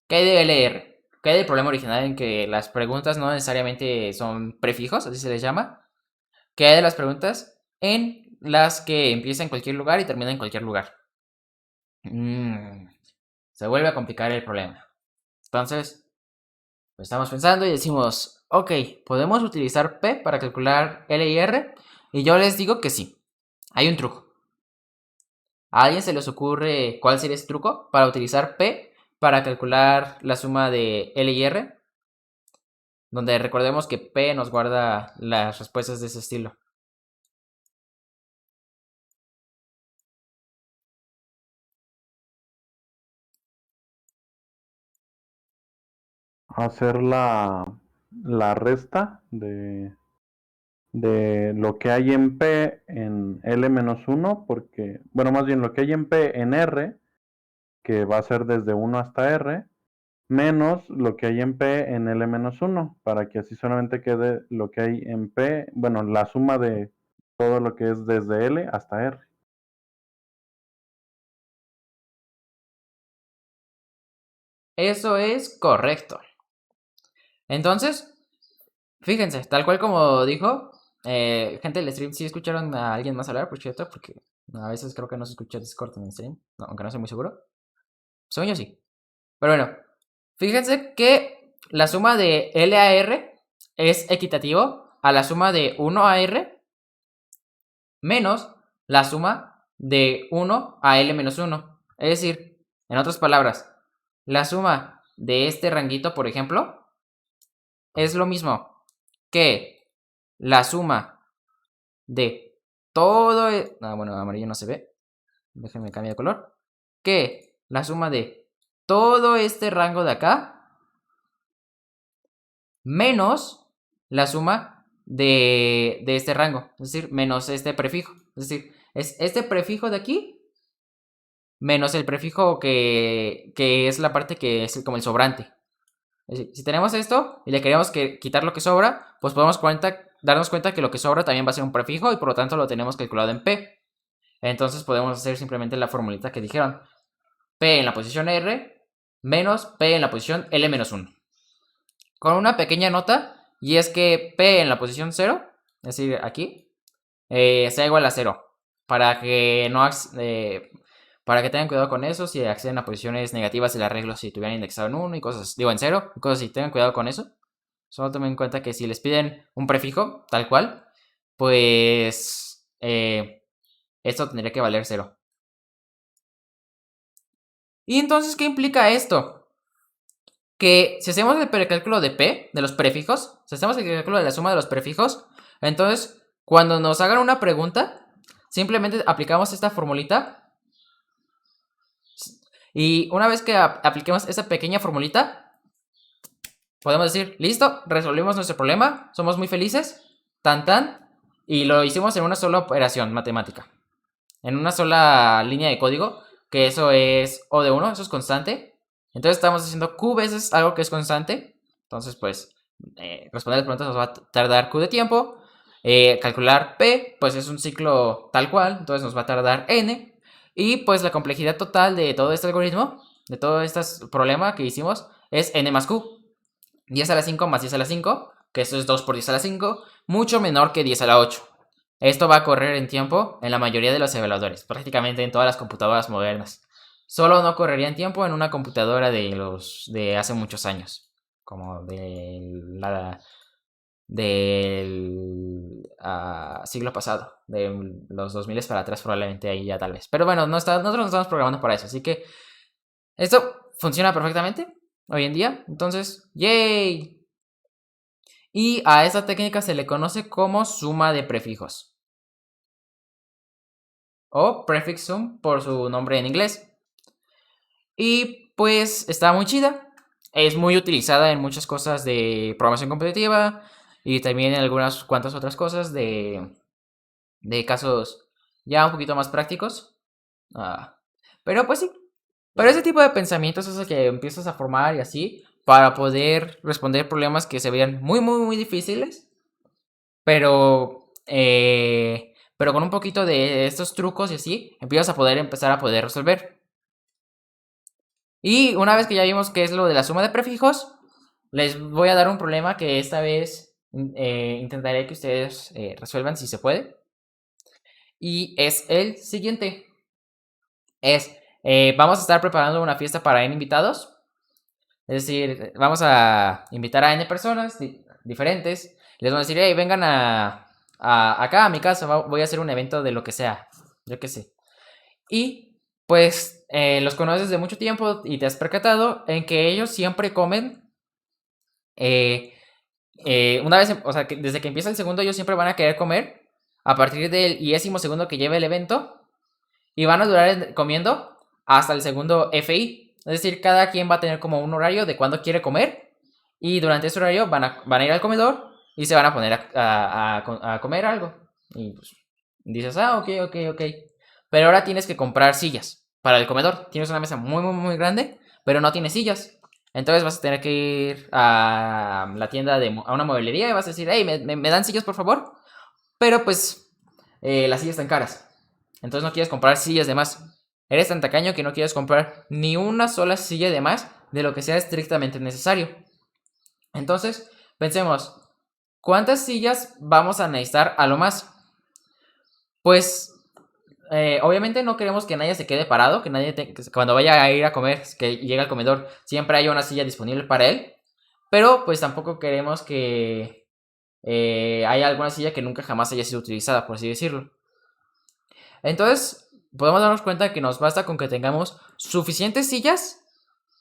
¿Qué hay de LR? ¿Qué hay del problema original en que las preguntas no necesariamente son prefijos, así se les llama? ¿Qué hay de las preguntas en las que empieza en cualquier lugar y termina en cualquier lugar? Se vuelve a complicar el problema. Entonces, pues estamos pensando y decimos, ok, ¿podemos utilizar P para calcular L y R? Y yo les digo que sí. Hay un truco. ¿A alguien se les ocurre cuál sería ese truco para utilizar P para calcular la suma de L y R? Donde recordemos que P nos guarda las respuestas de ese estilo. Hacer la resta de lo que hay en P en L-1, porque, bueno, más bien lo que hay en P en R, que va a ser desde 1 hasta R, menos lo que hay en P en L-1, para que así solamente quede lo que hay en P, bueno, la suma de todo lo que es desde L hasta R. Eso es correcto. Entonces, fíjense, tal cual como dijo, gente del stream, ¿sí escucharon a alguien más hablar, por cierto? Porque a veces creo que no se escucha Discord en el stream, no, aunque no estoy muy seguro. Según yo sí. Pero bueno, fíjense que la suma de L a R es equitativo a la suma de 1 a R menos la suma de 1 a L-1. Es decir, en otras palabras, la suma de este ranguito, por ejemplo, es lo mismo que la suma de todo... bueno, amarillo no se ve. Déjenme cambiar de color. Que la suma de todo este rango de acá menos la suma de este rango. Es decir, menos este prefijo. Es decir, es este prefijo de aquí menos el prefijo que es la parte que es como el sobrante. Es decir, si tenemos esto y le queremos quitar lo que sobra, pues podemos darnos cuenta que lo que sobra también va a ser un prefijo y por lo tanto lo tenemos calculado en P. Entonces podemos hacer simplemente la formulita que dijeron. P en la posición R menos P en la posición L-1. Con una pequeña nota, y es que P en la posición 0, es decir, aquí, sea igual a 0. Para para que tengan cuidado con eso, si acceden a posiciones negativas del arreglo, si tuvieran indexado en 1 y cosas, digo en 0, y cosas así, tengan cuidado con eso. Solo tomen en cuenta que si les piden un prefijo, tal cual, pues esto tendría que valer 0. ¿Y entonces qué implica esto? Que si hacemos el precálculo de P, de los prefijos, si hacemos el cálculo de la suma de los prefijos, entonces cuando nos hagan una pregunta, simplemente aplicamos esta formulita. Y una vez que apliquemos esa pequeña formulita, podemos decir, listo, resolvimos nuestro problema, somos muy felices, tan tan, y lo hicimos en una sola operación matemática. En una sola línea de código, que eso es O de 1, eso es constante. Entonces estamos haciendo Q veces algo que es constante. Entonces, pues, responder las preguntas nos va a tardar Q de tiempo. Calcular P, pues es un ciclo tal cual, entonces nos va a tardar N. Y pues la complejidad total de todo este algoritmo, de todo este problema que hicimos, es N más Q. 10 a la 5 más 10 a la 5, que eso es 2 por 10 a la 5, mucho menor que 10 a la 8. Esto va a correr en tiempo en la mayoría de los evaluadores, prácticamente en todas las computadoras modernas. Solo no correría en tiempo en una computadora de hace muchos años, como del siglo pasado, de los 2000 para atrás probablemente ahí ya tal vez. Pero bueno, nosotros no estamos programando para eso, así que esto funciona perfectamente hoy en día. Entonces, ¡yay! Y a esta técnica se le conoce como suma de prefijos, o prefix sum por su nombre en inglés. Y pues está muy chida. Es muy utilizada en muchas cosas de programación competitiva y también en algunas cuantas otras cosas de casos ya un poquito más prácticos. Pero pues sí. Pero ese tipo de pensamientos es el que empiezas a formar y así para poder responder problemas que se vean muy, muy, muy difíciles. Pero con un poquito de estos trucos y así, empiezas a empezar a poder resolver. Y una vez que ya vimos qué es lo de la suma de prefijos, les voy a dar un problema que esta vez intentaré que ustedes resuelvan si se puede. Y es el siguiente. Vamos a estar preparando una fiesta para N invitados. Es decir, vamos a invitar a N personas diferentes. Les vamos a decir, hey, vengan acá a mi casa, voy a hacer un evento de lo que sea. Yo qué sé. Y pues los conoces de mucho tiempo y te has percatado en que ellos siempre comen. Una vez, o sea, que desde que empieza el segundo, ellos siempre van a querer comer a partir del 10º que lleve el evento. Y van a durar comiendo hasta el segundo FI. Es decir, cada quien va a tener como un horario de cuándo quiere comer. Y durante ese horario van a ir al comedor y se van a poner a comer algo. Y pues dices, ok. Pero ahora tienes que comprar sillas para el comedor. Tienes una mesa muy, muy, muy grande, pero no tienes sillas. Entonces vas a tener que ir a la tienda, a una mueblería y vas a decir, hey, ¿me dan sillas por favor? Pero pues las sillas están caras. Entonces no quieres comprar sillas de más. Eres tan tacaño que no quieres comprar ni una sola silla de más de lo que sea estrictamente necesario. Entonces, pensemos, ¿cuántas sillas vamos a necesitar a lo más? Pues, obviamente no queremos que nadie se quede parado, que nadie cuando vaya a ir a comer, que llegue al comedor, siempre haya una silla disponible para él. Pero, pues tampoco queremos que haya alguna silla que nunca jamás haya sido utilizada, por así decirlo. Entonces, podemos darnos cuenta que nos basta con que tengamos suficientes sillas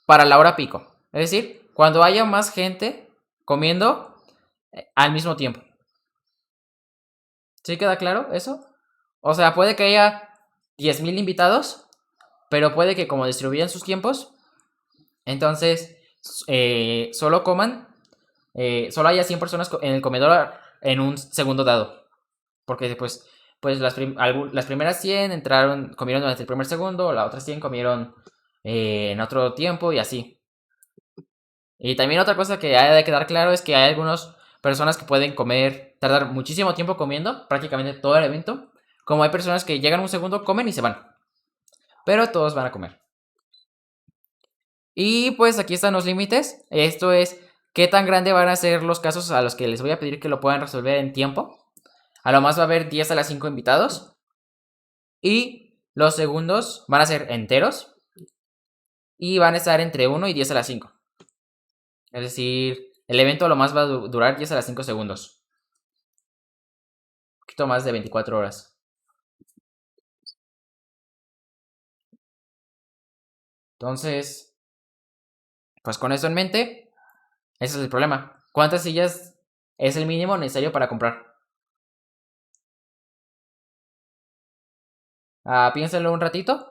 para la hora pico. Es decir, cuando haya más gente comiendo al mismo tiempo. ¿Sí queda claro eso? O sea, puede que haya 10,000 invitados, pero puede que como distribuyan sus tiempos, entonces solo coman, solo haya 100 personas en el comedor en un segundo dado. Porque pues las primeras 100 comieron durante el primer segundo, las otras 100 comieron en otro tiempo y así. Y también otra cosa que hay de quedar claro es que hay algunas personas que pueden tardar muchísimo tiempo comiendo, prácticamente todo el evento, como hay personas que llegan un segundo, comen y se van. Pero todos van a comer. Y pues aquí están los límites. Esto es qué tan grande van a ser los casos a los que les voy a pedir que lo puedan resolver en tiempo. A lo más va a haber 10 a la 5 invitados. Y Los segundos van a ser enteros y van a estar entre 1 y 10 a la 5. Es decir, el evento lo más va a durar 10 a las 5 segundos. Un poquito más de 24 horas. Entonces, pues con eso en mente, ese es el problema. ¿Cuántas sillas es el mínimo necesario para comprar? Piénsalo un ratito.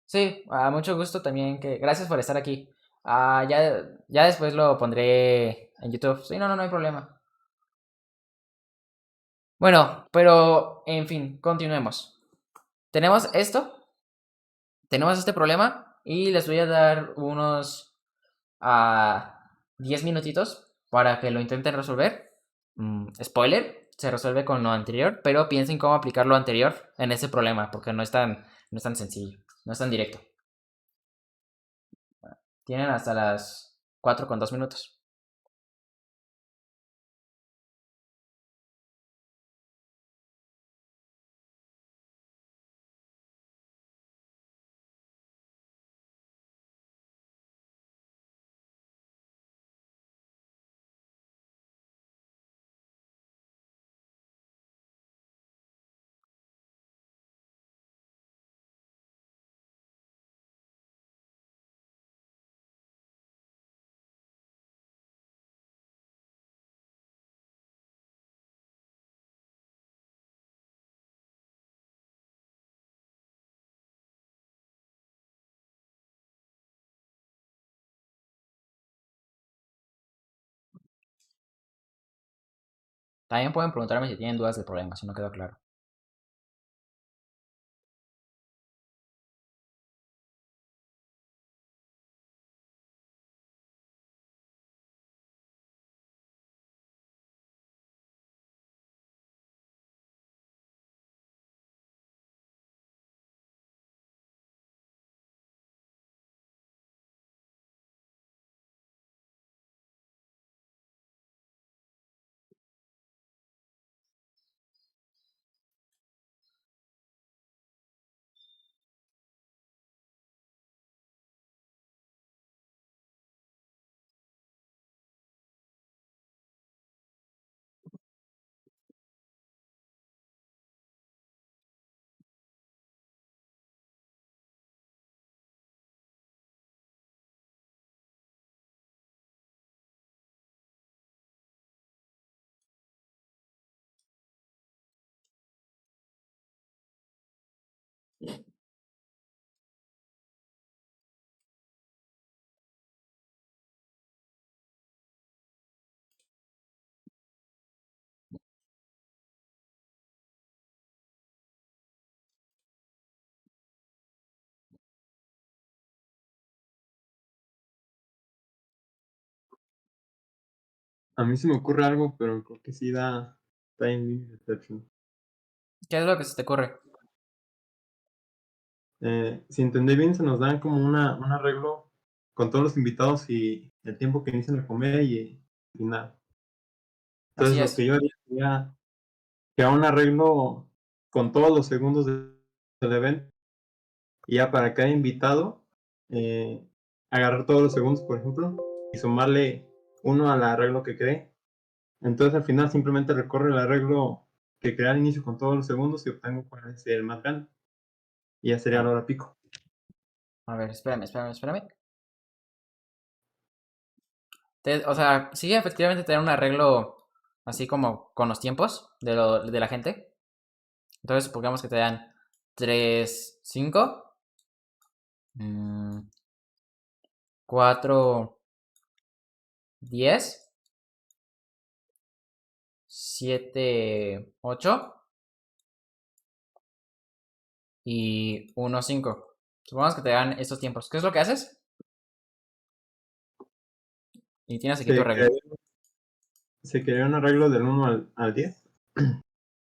Sí, mucho gusto también. Gracias por estar aquí. Ya después lo pondré en YouTube. Sí, no hay problema. Bueno, pero en fin, continuemos. Tenemos esto, tenemos este problema y les voy a dar unos 10 minutitos para que lo intenten resolver. Spoiler, se resuelve con lo anterior, pero piensen cómo aplicar lo anterior en ese problema, porque no es tan sencillo, no es tan directo. Tienen hasta las 4:02. También pueden preguntarme si tienen dudas del problema, si no quedó claro. A mí se me ocurre algo, pero creo que sí da time limit exception. ¿Qué es lo que se te ocurre? Si entendí bien, se nos dan como un arreglo con todos los invitados y el tiempo que inician a comer y nada. Entonces Así lo que es. yo haría sería crear un arreglo con todos los segundos del evento y ya para cada invitado agarrar todos los segundos, por ejemplo, y sumarle uno al arreglo que cree. Entonces al final simplemente recorre el arreglo que crea al inicio con todos los segundos y obtengo cuál es el más grande. Y ya sería la hora pico. A ver, espérame. O sea, sí, efectivamente tener un arreglo así como con los tiempos de la gente. Entonces, supongamos que te dan 3, 5, 4, 10, 7, 8 y 1, 5. Supongamos que te dan estos tiempos. ¿Qué es lo que haces? Y tienes aquí tu Se arreglo. crearía, se crearía un arreglo del 1 al 10.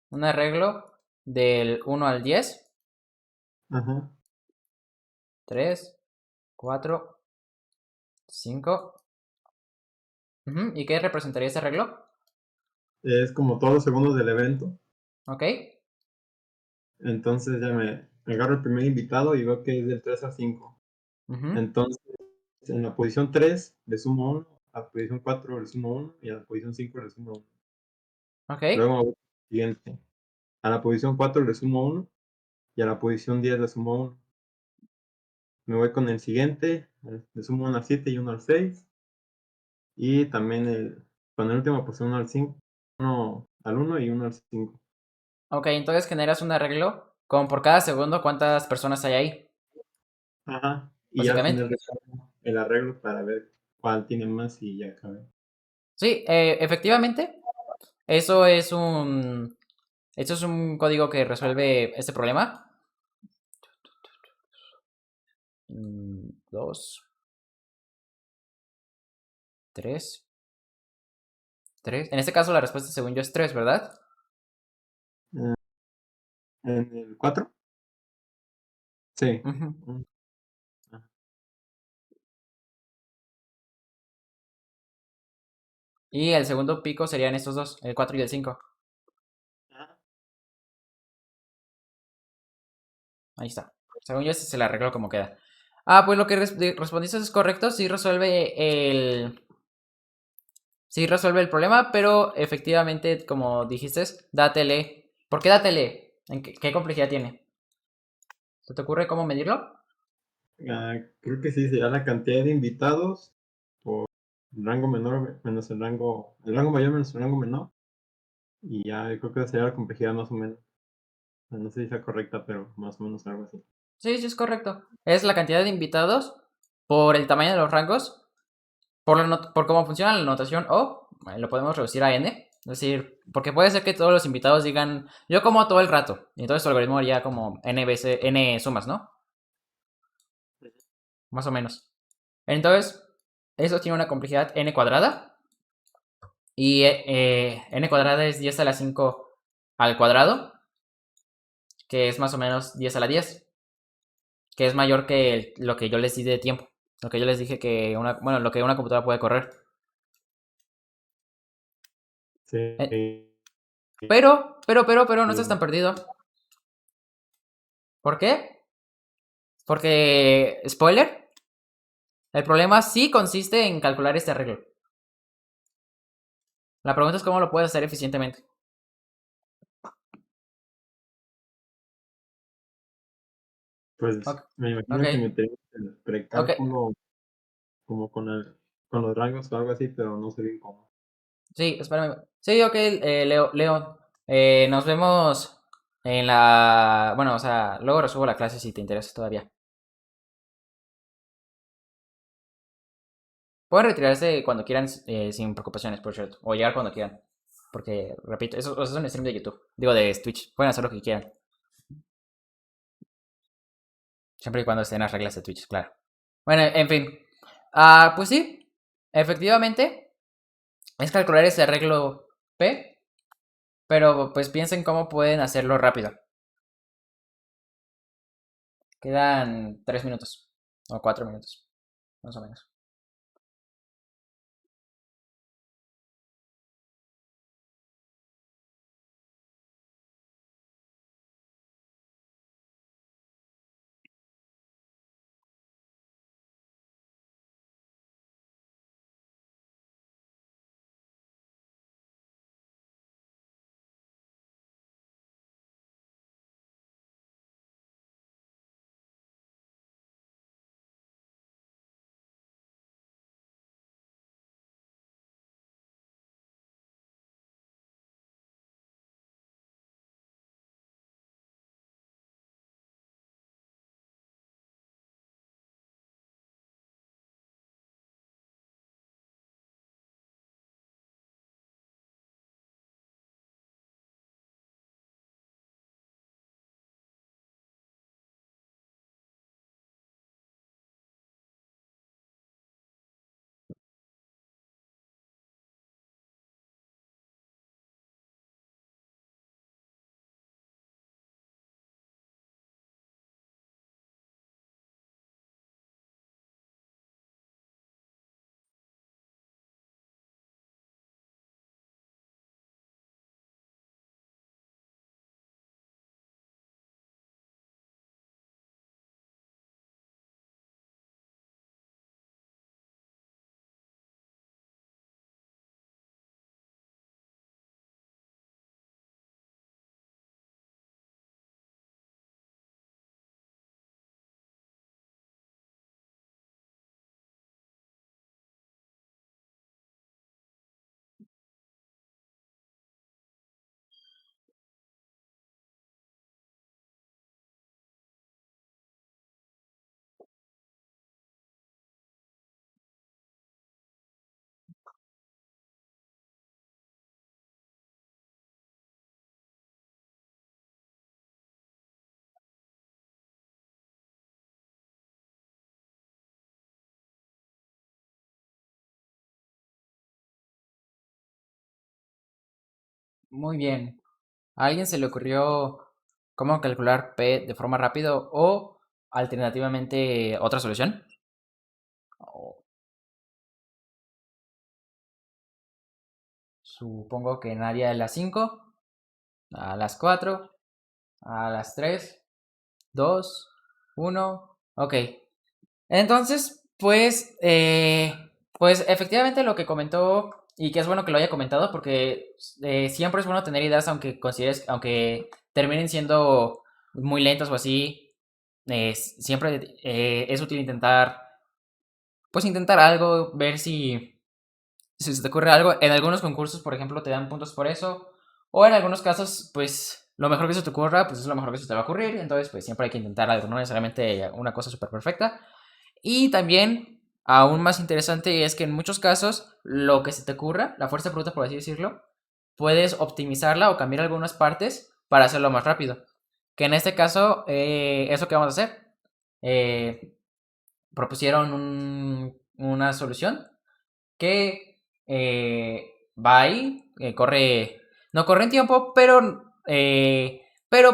Un arreglo del 1 al 10. Ajá. 3, 4, 5. ¿Y qué representaría este arreglo? Es como todos los segundos del evento. Ok. Entonces ya me agarro el primer invitado y veo que es del 3 a 5. Ujú. Entonces, en la posición 3 le sumo 1, a la posición 4 le sumo 1 y a la posición 5 le sumo 1. Ok. Luego me voy al siguiente. A la posición 4 le sumo 1 y a la posición 10 le sumo 1. Me voy con el siguiente, le sumo 1 al 7 y 1 al 6. Y también con el último pues 1 al 5, 1 al 1 y 1 al 5. Ok, entonces generas un arreglo con por cada segundo cuántas personas hay ahí, Ajá. Y ya al final básicamente. recargo el arreglo para ver cuál tiene más y ya acabé. Sí, efectivamente, eso es un, eso es un código que resuelve este problema. 2, 3, 3. En este caso la respuesta según yo es 3, ¿verdad? Eh, ¿En el 4? Sí. Ujú. Mm, ah, Y el segundo pico serían estos dos, el 4 y el 5. ah, Ahí está. Según yo, este se le arregló como queda. Ah, pues lo que respondiste es correcto. Sí resuelve el problema, pero efectivamente, como dijiste, dátele. ¿Por qué dátele? ¿En qué complejidad tiene? ¿Se te ocurre cómo medirlo? creo que sí, será la cantidad de invitados por el rango menor menos el rango mayor menos el rango menor. Y ya creo que sería la complejidad más o menos. No sé si sea correcta, pero más o menos algo así. Sí, sí es correcto. Es la cantidad de invitados por el tamaño de los rangos, por cómo funciona la notación o lo podemos reducir a n. Es decir, porque puede ser que todos los invitados digan, yo como todo el rato. Y entonces tu algoritmo haría como n veces, n sumas, ¿no? Más o menos. Entonces, eso tiene una complejidad n cuadrada. Y n cuadrada es 10 a la 5 al cuadrado, que es más o menos 10 a la 10, que es mayor que lo que yo les di de tiempo. Lo que yo les dije que bueno, lo que una computadora puede correr. Eh, Sí. pero, no estás Sí. tan perdido. ¿Por qué? Porque, spoiler, el problema sí consiste en calcular este arreglo. La pregunta es cómo lo puedes hacer eficientemente. Pues Ok, me ok, imagino que metería el ok. precálculo como con los rangos o algo así, pero no sé bien cómo. Sí, espérame. Sí, ok, León. Nos vemos bueno, o sea, luego resubo la clase si te interesa todavía. Pueden retirarse cuando quieran, sin preocupaciones, por cierto. O llegar cuando quieran. Porque, repito, eso es un stream de YouTube. Digo, de Twitch. Pueden hacer lo que quieran. Siempre y cuando estén las reglas de Twitch, claro. Bueno, en fin. Pues sí. Efectivamente. Es calcular ese arreglo P. Pero pues piensen cómo pueden hacerlo rápido. Quedan 3 minutos. O 4 minutos. Más o menos. Muy bien. ¿A alguien se le ocurrió cómo calcular P de forma rápida o alternativamente otra solución? O- Supongo que nadie a las 5, a las 4, a las 3, 2, 1. Ok. Entonces, pues efectivamente lo que comentó, y que es bueno que lo haya comentado, porque siempre es bueno tener ideas, aunque terminen siendo muy lentas o así, siempre es útil intentar algo, ver si se te ocurre algo. En algunos concursos, por ejemplo, te dan puntos por eso, o en algunos casos, pues lo mejor que se te ocurra, pues es lo mejor que se te va a ocurrir, entonces pues siempre hay que intentar algo, no necesariamente una cosa súper perfecta. Y también, aún más interesante, es que en muchos casos, lo que se te ocurra, la fuerza bruta, por así decirlo, puedes optimizarla o cambiar algunas partes para hacerlo más rápido. Que en este caso, eso que vamos a hacer, eh, propusieron una solución que va ahí, no corre en tiempo, pero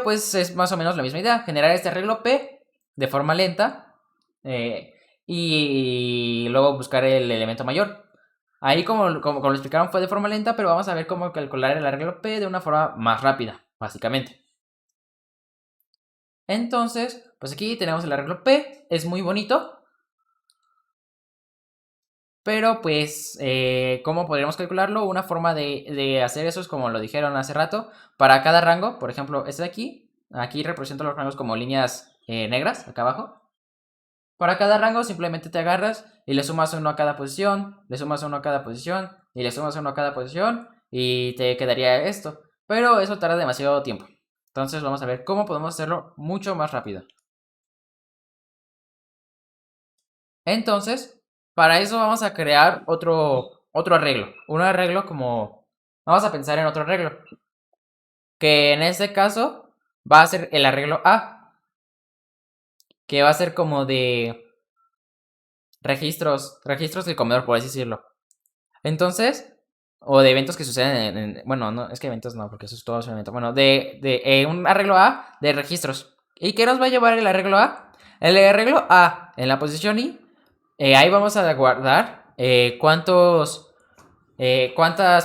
pues es más o menos la misma idea, generar este arreglo P de forma lenta eh, y luego buscar el elemento mayor. Ahí como lo explicaron fue de forma lenta, pero vamos a ver cómo calcular el arreglo P de una forma más rápida, básicamente. Entonces, pues aquí tenemos el arreglo P, es muy bonito, pero pues, ¿cómo podríamos calcularlo? Una forma de hacer eso es como lo dijeron hace rato. Para cada rango, por ejemplo, este de aquí represento los rangos como líneas negras, acá abajo. Para cada rango simplemente te agarras y le sumas uno a cada posición, le sumas uno a cada posición y le sumas uno a cada posición y te quedaría esto. Pero eso tarda demasiado tiempo. Entonces vamos a ver cómo podemos hacerlo mucho más rápido. Entonces, para eso vamos a crear otro arreglo. Un arreglo como... Vamos a pensar en otro arreglo. Que en este caso va a ser el arreglo A. Que va a ser como de registros del comedor, por así decirlo. Entonces, o de eventos que suceden bueno, no, es que eventos no, porque eso es todo un evento. Bueno, de un arreglo A de registros. ¿Y qué nos va a llevar el arreglo A? El arreglo A en la posición I. Ahí vamos a guardar cuántas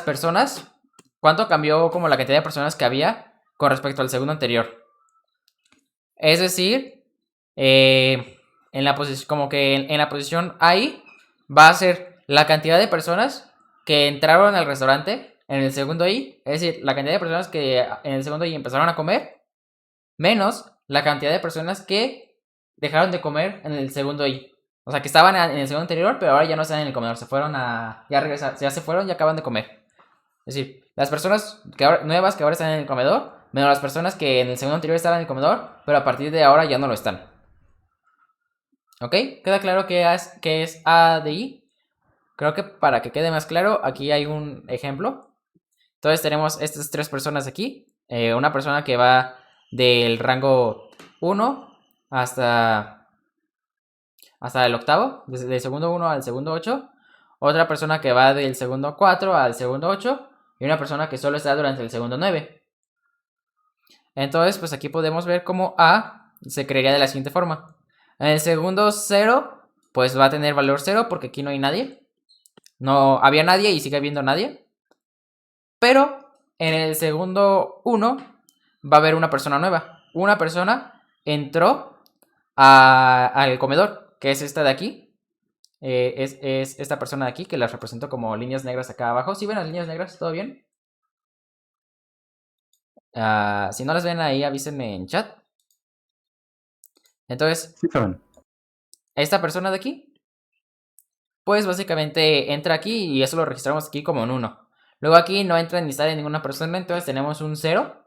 personas, cuánto cambió como la cantidad de personas que había con respecto al segundo anterior. Es decir, en la posición, como que en la posición ahí va a ser la cantidad de personas que entraron al restaurante en el segundo I, es decir, la cantidad de personas que en el segundo I empezaron a comer, menos la cantidad de personas que dejaron de comer en el segundo I. O sea, que estaban en el segundo anterior, pero ahora ya no están en el comedor. Se fueron a... Ya regresaron, ya se fueron y acaban de comer. Es decir, las personas nuevas que ahora están en el comedor, menos las personas que en el segundo anterior estaban en el comedor, pero a partir de ahora ya no lo están. ¿Ok? ¿Queda claro qué es A de I? Creo que para que quede más claro, aquí hay un ejemplo. Entonces tenemos estas tres personas aquí. Una persona que va del rango 1 hasta el octavo, desde el segundo 1 al segundo 8. Otra persona que va del segundo 4 al segundo 8. Y una persona que solo está durante el segundo 9. Entonces, pues aquí podemos ver cómo A se crearía de la siguiente forma. En el segundo 0, pues va a tener valor 0 porque aquí no hay nadie. No había nadie y sigue habiendo nadie. Pero en el segundo 1 va a haber una persona nueva. Una persona entró al comedor, que es esta de aquí. Es esta persona de aquí, que las represento como líneas negras acá abajo. ¿Sí ven las líneas negras? ¿Todo bien? Si no las ven ahí, avísenme en chat. Entonces, Sí, saben. esta persona de aquí, pues básicamente entra aquí y eso lo registramos aquí como un 1. Luego aquí no entra ni sale ninguna persona, entonces tenemos un 0.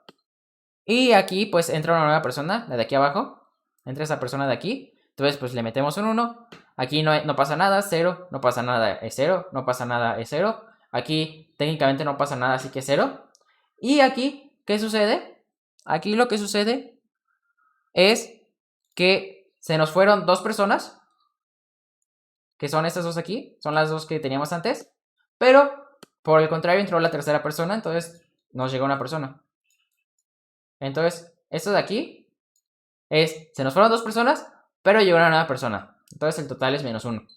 Y aquí pues entra una nueva persona, la de aquí abajo. Entra esa persona de aquí. Entonces pues le metemos un 1. Aquí no pasa nada, 0. No pasa nada, es 0. No pasa nada, es 0. Aquí técnicamente no pasa nada, así que 0. Y aquí, ¿qué sucede? Aquí lo que sucede es que se nos fueron dos personas, que son estas dos aquí, son las dos que teníamos antes, pero por el contrario entró la tercera persona, entonces nos llegó una persona. Entonces, esto de aquí se nos fueron 2 personas, pero llegó una nueva persona. Entonces el total es -1.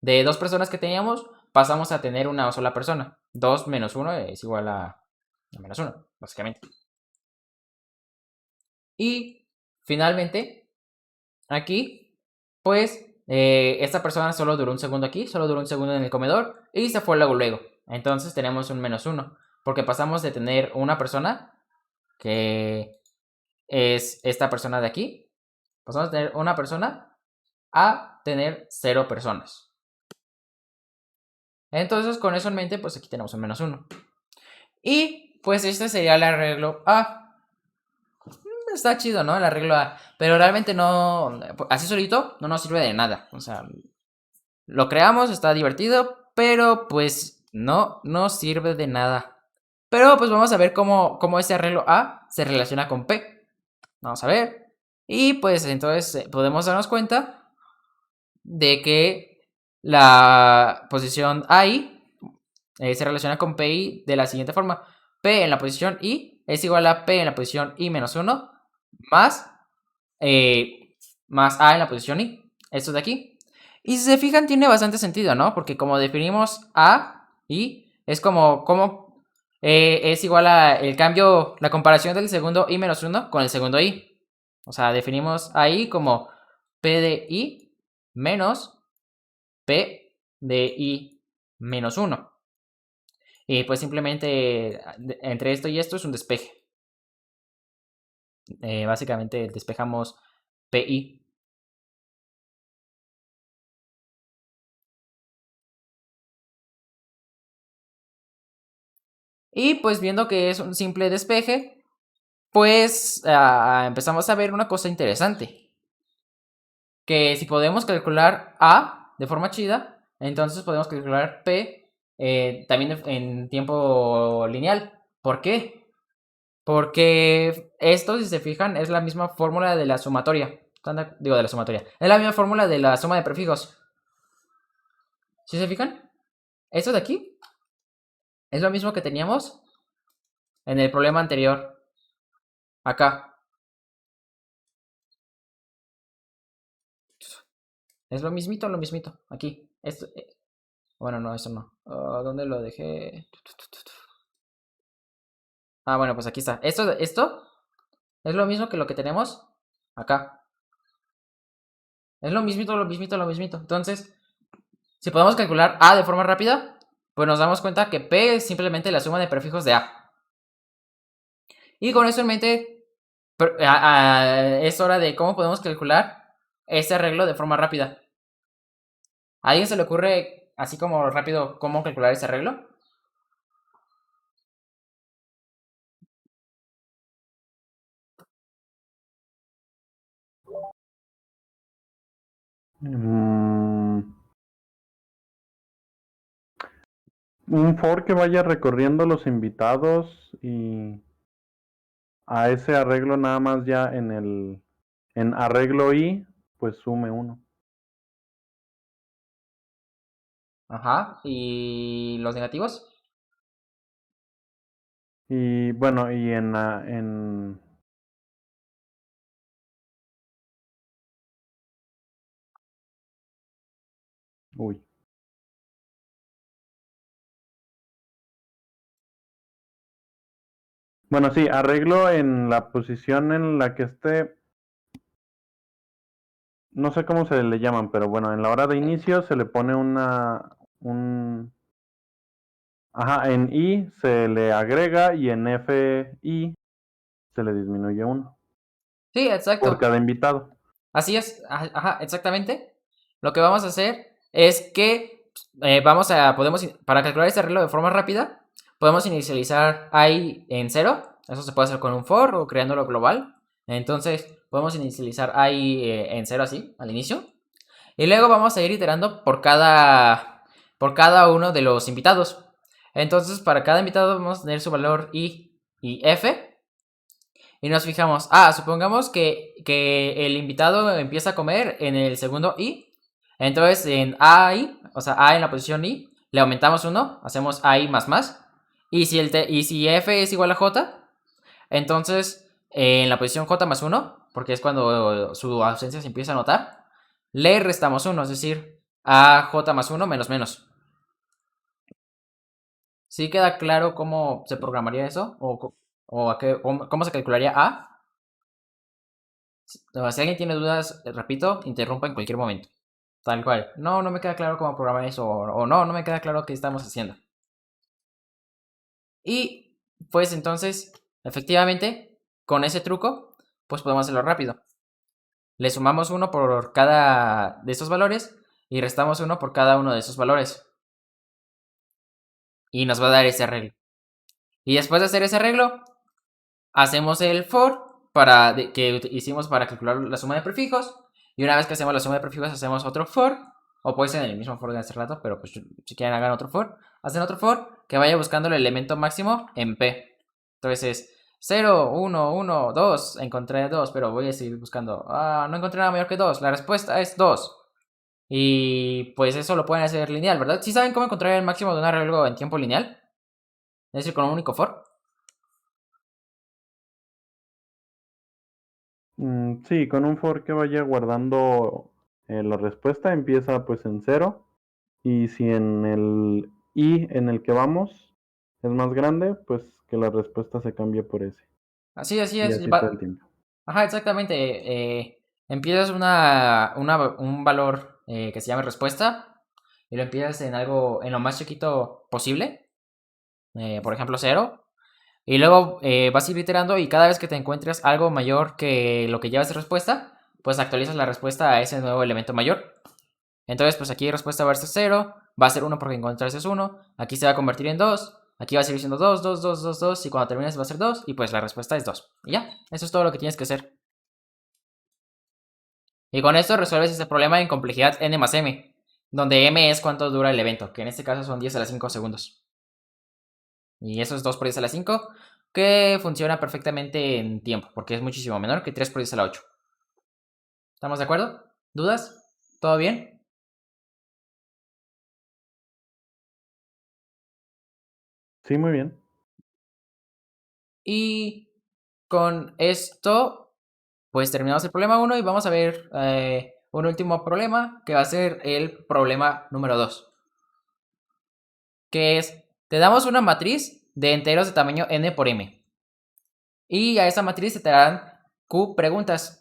De 2 personas que teníamos, pasamos a tener una sola persona. 2 menos 1 es igual a -1, básicamente. Y finalmente, aquí, pues, esta persona solo duró un segundo aquí, solo duró un segundo en el comedor y se fue luego. Entonces tenemos un -1, porque pasamos de tener una persona, que es esta persona de aquí, pasamos a tener una persona a tener 0 personas. Entonces, con eso en mente, pues aquí tenemos un -1. Y pues este sería el arreglo A. Está chido, ¿no? El arreglo A. Pero realmente no, así solito, no nos sirve de nada. O sea, lo creamos, está divertido, pero pues no nos sirve de nada. Pero pues vamos a ver cómo ese arreglo A se relaciona con P. Vamos a ver. Y pues entonces podemos darnos cuenta de que la posición AI se relaciona con PI de la siguiente forma. P en la posición I es igual a P en la posición I menos 1 más A en la posición I. Esto de aquí. Y si se fijan, tiene bastante sentido, ¿no? Porque como definimos A, I, es como es igual a el cambio, la comparación del segundo I menos 1 con el segundo I. O sea, definimos a I como P de I menos P de I menos 1. Y pues simplemente entre esto y esto es un despeje. Básicamente despejamos PI. Y pues viendo que es un simple despeje, pues empezamos a ver una cosa interesante. Que si podemos calcular A de forma chida, entonces podemos calcular P también en tiempo lineal. ¿Por qué? Porque esto, si se fijan, es la misma fórmula de la sumatoria. Digo, de la sumatoria. Es la misma fórmula de la suma de prefijos. ¿Sí se fijan? Esto de aquí es lo mismo que teníamos en el problema anterior. Acá. Es lo mismito, Aquí. Esto. Bueno, no, eso no. ¿Dónde lo dejé? Ah, bueno, pues aquí está. Esto es lo mismo que lo que tenemos acá. Es lo mismito. Entonces, si podemos calcular A de forma rápida, pues nos damos cuenta que P es simplemente la suma de prefijos de A. Y con eso en mente, es hora de cómo podemos calcular este arreglo de forma rápida. ¿A alguien se le ocurre, así como rápido, cómo calcular ese arreglo? Un for que vaya recorriendo los invitados y a ese arreglo nada más ya en arreglo I, pues sume 1. Ajá. ¿Y los negativos? Y bueno, y en uy. Bueno, sí, arreglo en la posición en la que esté. No sé cómo se le llaman, pero bueno, en la hora de inicio se le pone ajá, en I se le agrega y en FI se le disminuye 1 Sí, exacto. por cada invitado. Así es, ajá, exactamente. Lo que vamos a hacer es que para calcular este arreglo de forma rápida, podemos inicializar I en 0. Eso se puede hacer con un for o creándolo global. Entonces, podemos inicializar I en 0 así, al inicio. Y luego vamos a ir iterando por cada uno de los invitados. Entonces, para cada invitado vamos a tener su valor I y F. Y nos fijamos, supongamos que el invitado empieza a comer en el segundo I. Entonces en AI, o sea, A en la posición I, le aumentamos 1, hacemos AI más. Y si f es igual a j, entonces en la posición j más 1, porque es cuando su ausencia se empieza a notar, le restamos 1, es decir, a j más 1 menos menos. ¿Sí queda claro cómo se programaría eso? ¿O cómo se calcularía a? Si alguien tiene dudas, repito, interrumpa en cualquier momento. Tal cual. No, no me queda claro cómo programar eso. O no, no me queda claro qué estamos haciendo. Y pues entonces, efectivamente, con ese truco, pues podemos hacerlo rápido. Le sumamos 1 por cada de esos valores y restamos 1 por cada uno de esos valores. Y nos va a dar ese arreglo. Y después de hacer ese arreglo, hacemos el for que hicimos para calcular la suma de prefijos. Y una vez que hacemos la suma de prefijos, hacemos otro for. O puede ser en el mismo for de hace rato, pero pues si quieren hagan otro for. Hacen otro for que vaya buscando el elemento máximo en P. Entonces es 0, 1, 1, 2. Encontré 2, pero voy a seguir buscando. Ah, no encontré nada mayor que 2. La respuesta es 2. Y pues eso lo pueden hacer lineal, ¿verdad? ¿Sí saben cómo encontrar el máximo de un arreglo en tiempo lineal? Es decir, con un único for. Sí, con un for que vaya guardando la respuesta empieza pues en 0 y si en el i en el que vamos es más grande, pues que la respuesta se cambie por ese. Así Y es. así todo el tiempo. Ajá, exactamente. Empiezas un valor que se llama respuesta y lo empiezas en algo, en lo más chiquito posible, por ejemplo 0, y luego vas a ir iterando y cada vez que te encuentres algo mayor que lo que llevas de respuesta, pues actualizas la respuesta a ese nuevo elemento mayor. Entonces, pues aquí respuesta va a ser 0, va a ser 1 porque encontraste es 1, aquí se va a convertir en 2, aquí va a seguir siendo 2, 2, 2, 2, 2, y cuando termines va a ser 2, y pues la respuesta es 2. Y ya, eso es todo lo que tienes que hacer. Y con esto resuelves ese problema en complejidad n más m, donde m es cuánto dura el evento, que en este caso son 10 a la 5 segundos. Y eso es 2 por 10 a la 5, que funciona perfectamente en tiempo, porque es muchísimo menor que 3 por 10 a la 8. ¿Estamos de acuerdo? ¿Dudas? ¿Todo bien? Sí, muy bien. Y con esto, pues terminamos el problema 1 y vamos a ver un último problema, que va a ser el problema número 2. Que es, te damos una matriz de enteros de tamaño n por m. Y a esa matriz se te dan Q preguntas.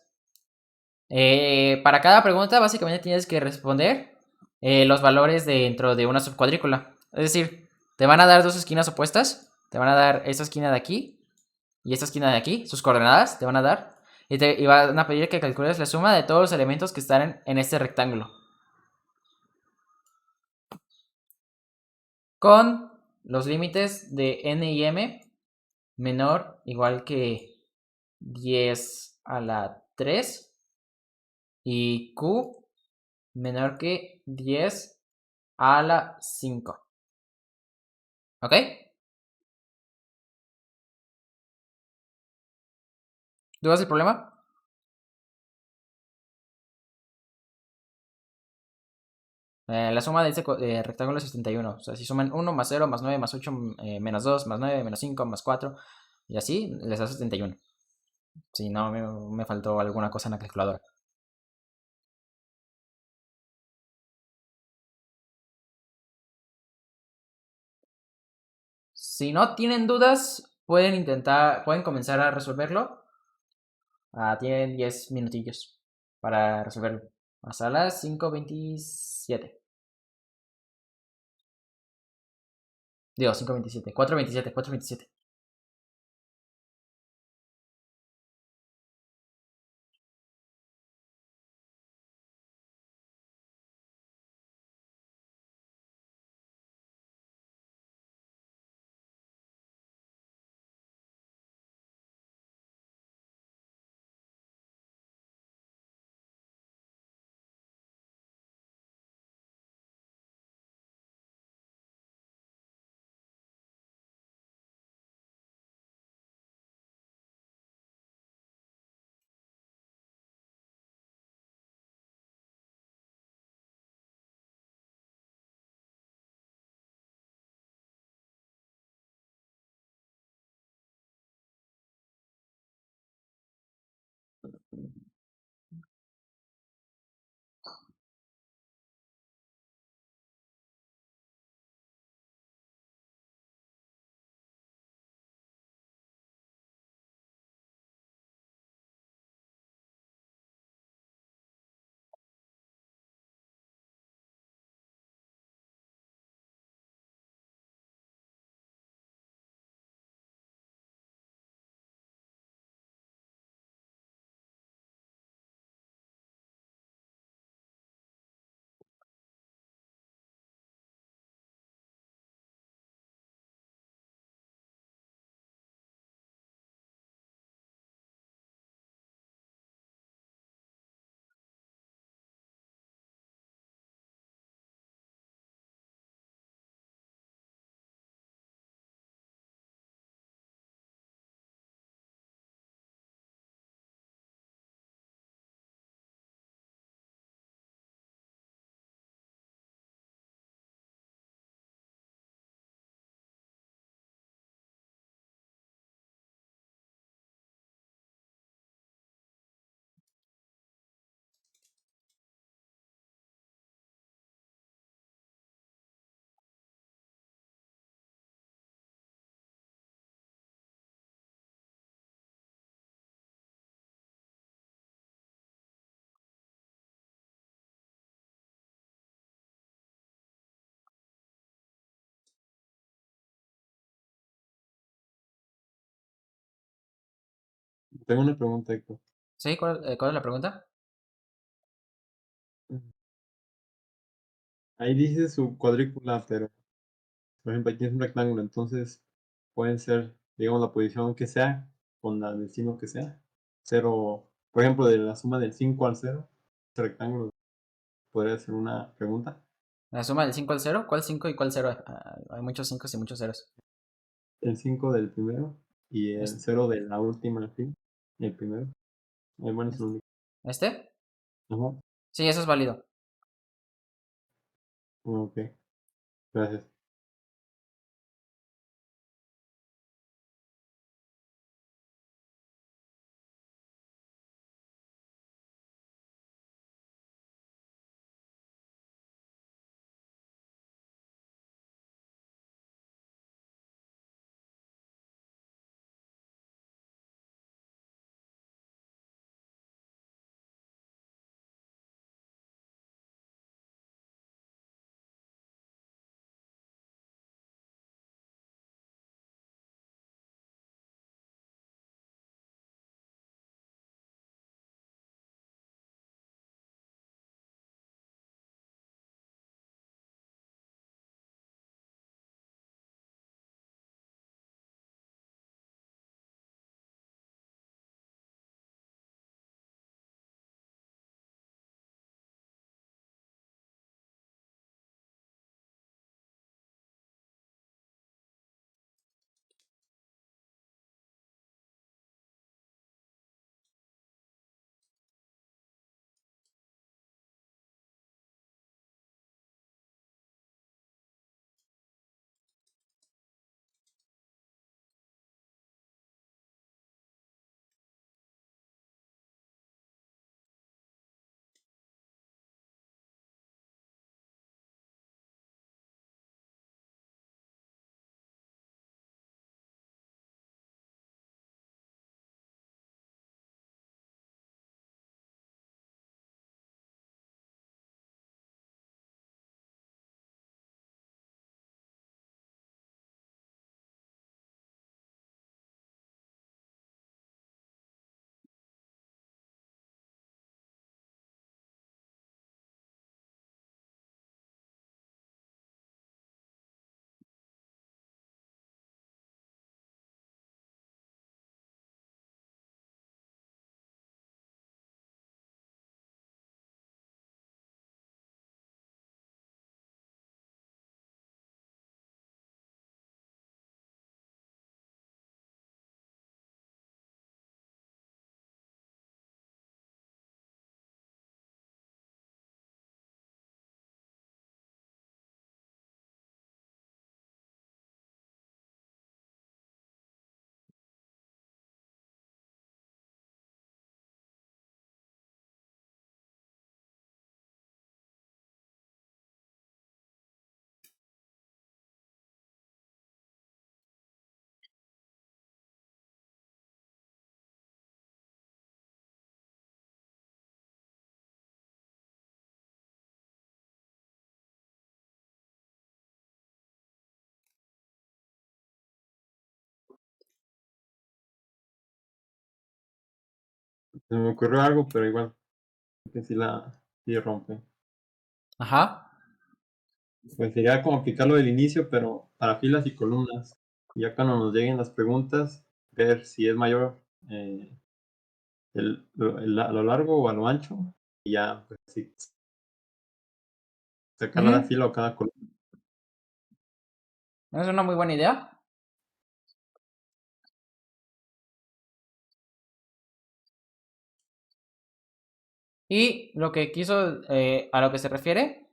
Para cada pregunta, básicamente tienes que responder los valores dentro de una subcuadrícula. Es decir, te van a dar dos esquinas opuestas. Te van a dar esta esquina de aquí y esta esquina de aquí. Sus coordenadas te van a dar. Y van a pedir que calcules la suma de todos los elementos que están en este rectángulo. Con los límites de n y m menor igual que 10 a la 3 y q menor que 10 a la 5. ¿Ok? ¿Dudas del problema? La suma de este rectángulo es 71. O sea, si suman 1 más 0 más 9 más 8 menos 2 más 9 menos 5 más 4 y así, les da 71. Si no, me faltó alguna cosa en la calculadora. Si no tienen dudas, pueden comenzar a resolverlo. Tienen 10 minutillos para resolverlo. Hasta las 5:27. Digo, 5:27. 4:27. 4:27. tengo una pregunta, Héctor. ¿Sí? ¿Cuál es la pregunta? Ahí dice su cuadrícula, pero por ejemplo aquí es un rectángulo, entonces pueden ser, digamos, la posición que sea con la del signo que sea. Cero, por ejemplo, de la suma del 5 al 0, este rectángulo podría ser una pregunta. ¿La suma del 5 al 0? ¿Cuál 5 y cuál 0? Hay muchos 5 y muchos ceros. El 5 del primero y el Es- 0 de la última, al fin, el primero. Bueno, es el único. ¿Este? Ajá, Sí, eso es válido. ok, gracias. Se me ocurrió algo, pero igual, que sí rompe. Ajá. Pues sería como aplicarlo del inicio, pero para filas y columnas. Y ya cuando nos lleguen las preguntas, ver si es mayor a lo largo o a lo ancho. Y ya, pues sí, sacar cada Ujú. fila o cada columna. Es una muy buena idea. Y lo que quiso, a lo que se refiere,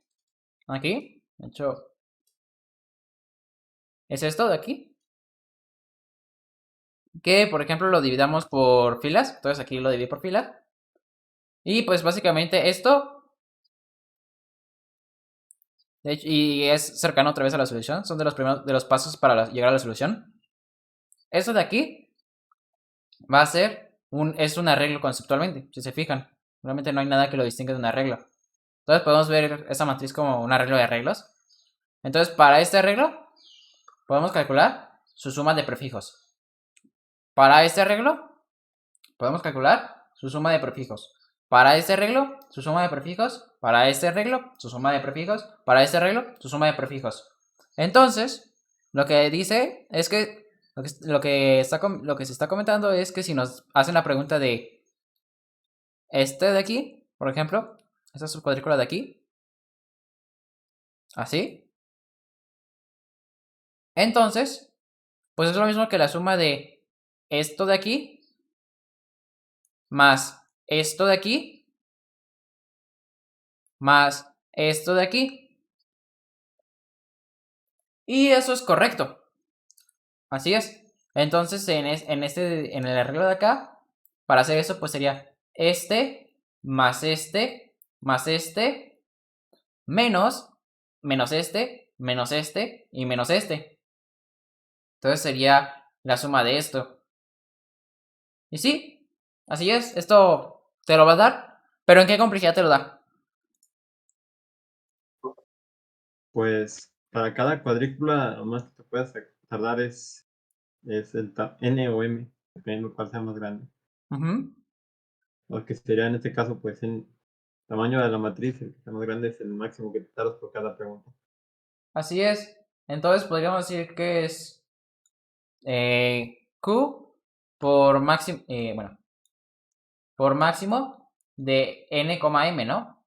aquí, de hecho, es esto de aquí. Que, por ejemplo, lo dividamos por filas. Entonces aquí lo dividí por filas. Y pues básicamente esto, de hecho, y es cercano otra vez a la solución. Son de los primeros, de los pasos para llegar a la solución. Esto de aquí va a ser es un arreglo conceptualmente, si se fijan. Realmente no hay nada que lo distinga de un arreglo. Entonces podemos ver esta matriz como un arreglo de arreglos. Entonces para este arreglo podemos calcular su suma de prefijos. Para este arreglo podemos calcular su suma de prefijos. Para este arreglo, su suma de prefijos. Para este arreglo, su suma de prefijos. Para este arreglo, su suma de prefijos. Entonces, lo que dice es que lo que se está comentando es que si nos hacen la pregunta de este de aquí, por ejemplo, esta subcuadrícula de aquí, así, entonces, pues es lo mismo que la suma de esto de aquí más esto de aquí más esto de aquí. Y eso es correcto. Así es. Entonces, en el arreglo de acá, para hacer eso, pues sería este, más este, menos este, menos este y menos este. Entonces sería la suma de esto. Y sí, así es. Esto te lo va a dar. ¿Pero en qué complejidad te lo da? Pues para cada cuadrícula, lo más que te puedes tardar es el n o m, dependiendo cuál sea más grande. Ujú. Lo que sería en este caso, pues en tamaño de la matriz, el que sea más grande es el máximo que te tardas por cada pregunta. Así es. Entonces podríamos decir que es Q por máximo, bueno, por máximo de n, m, ¿no?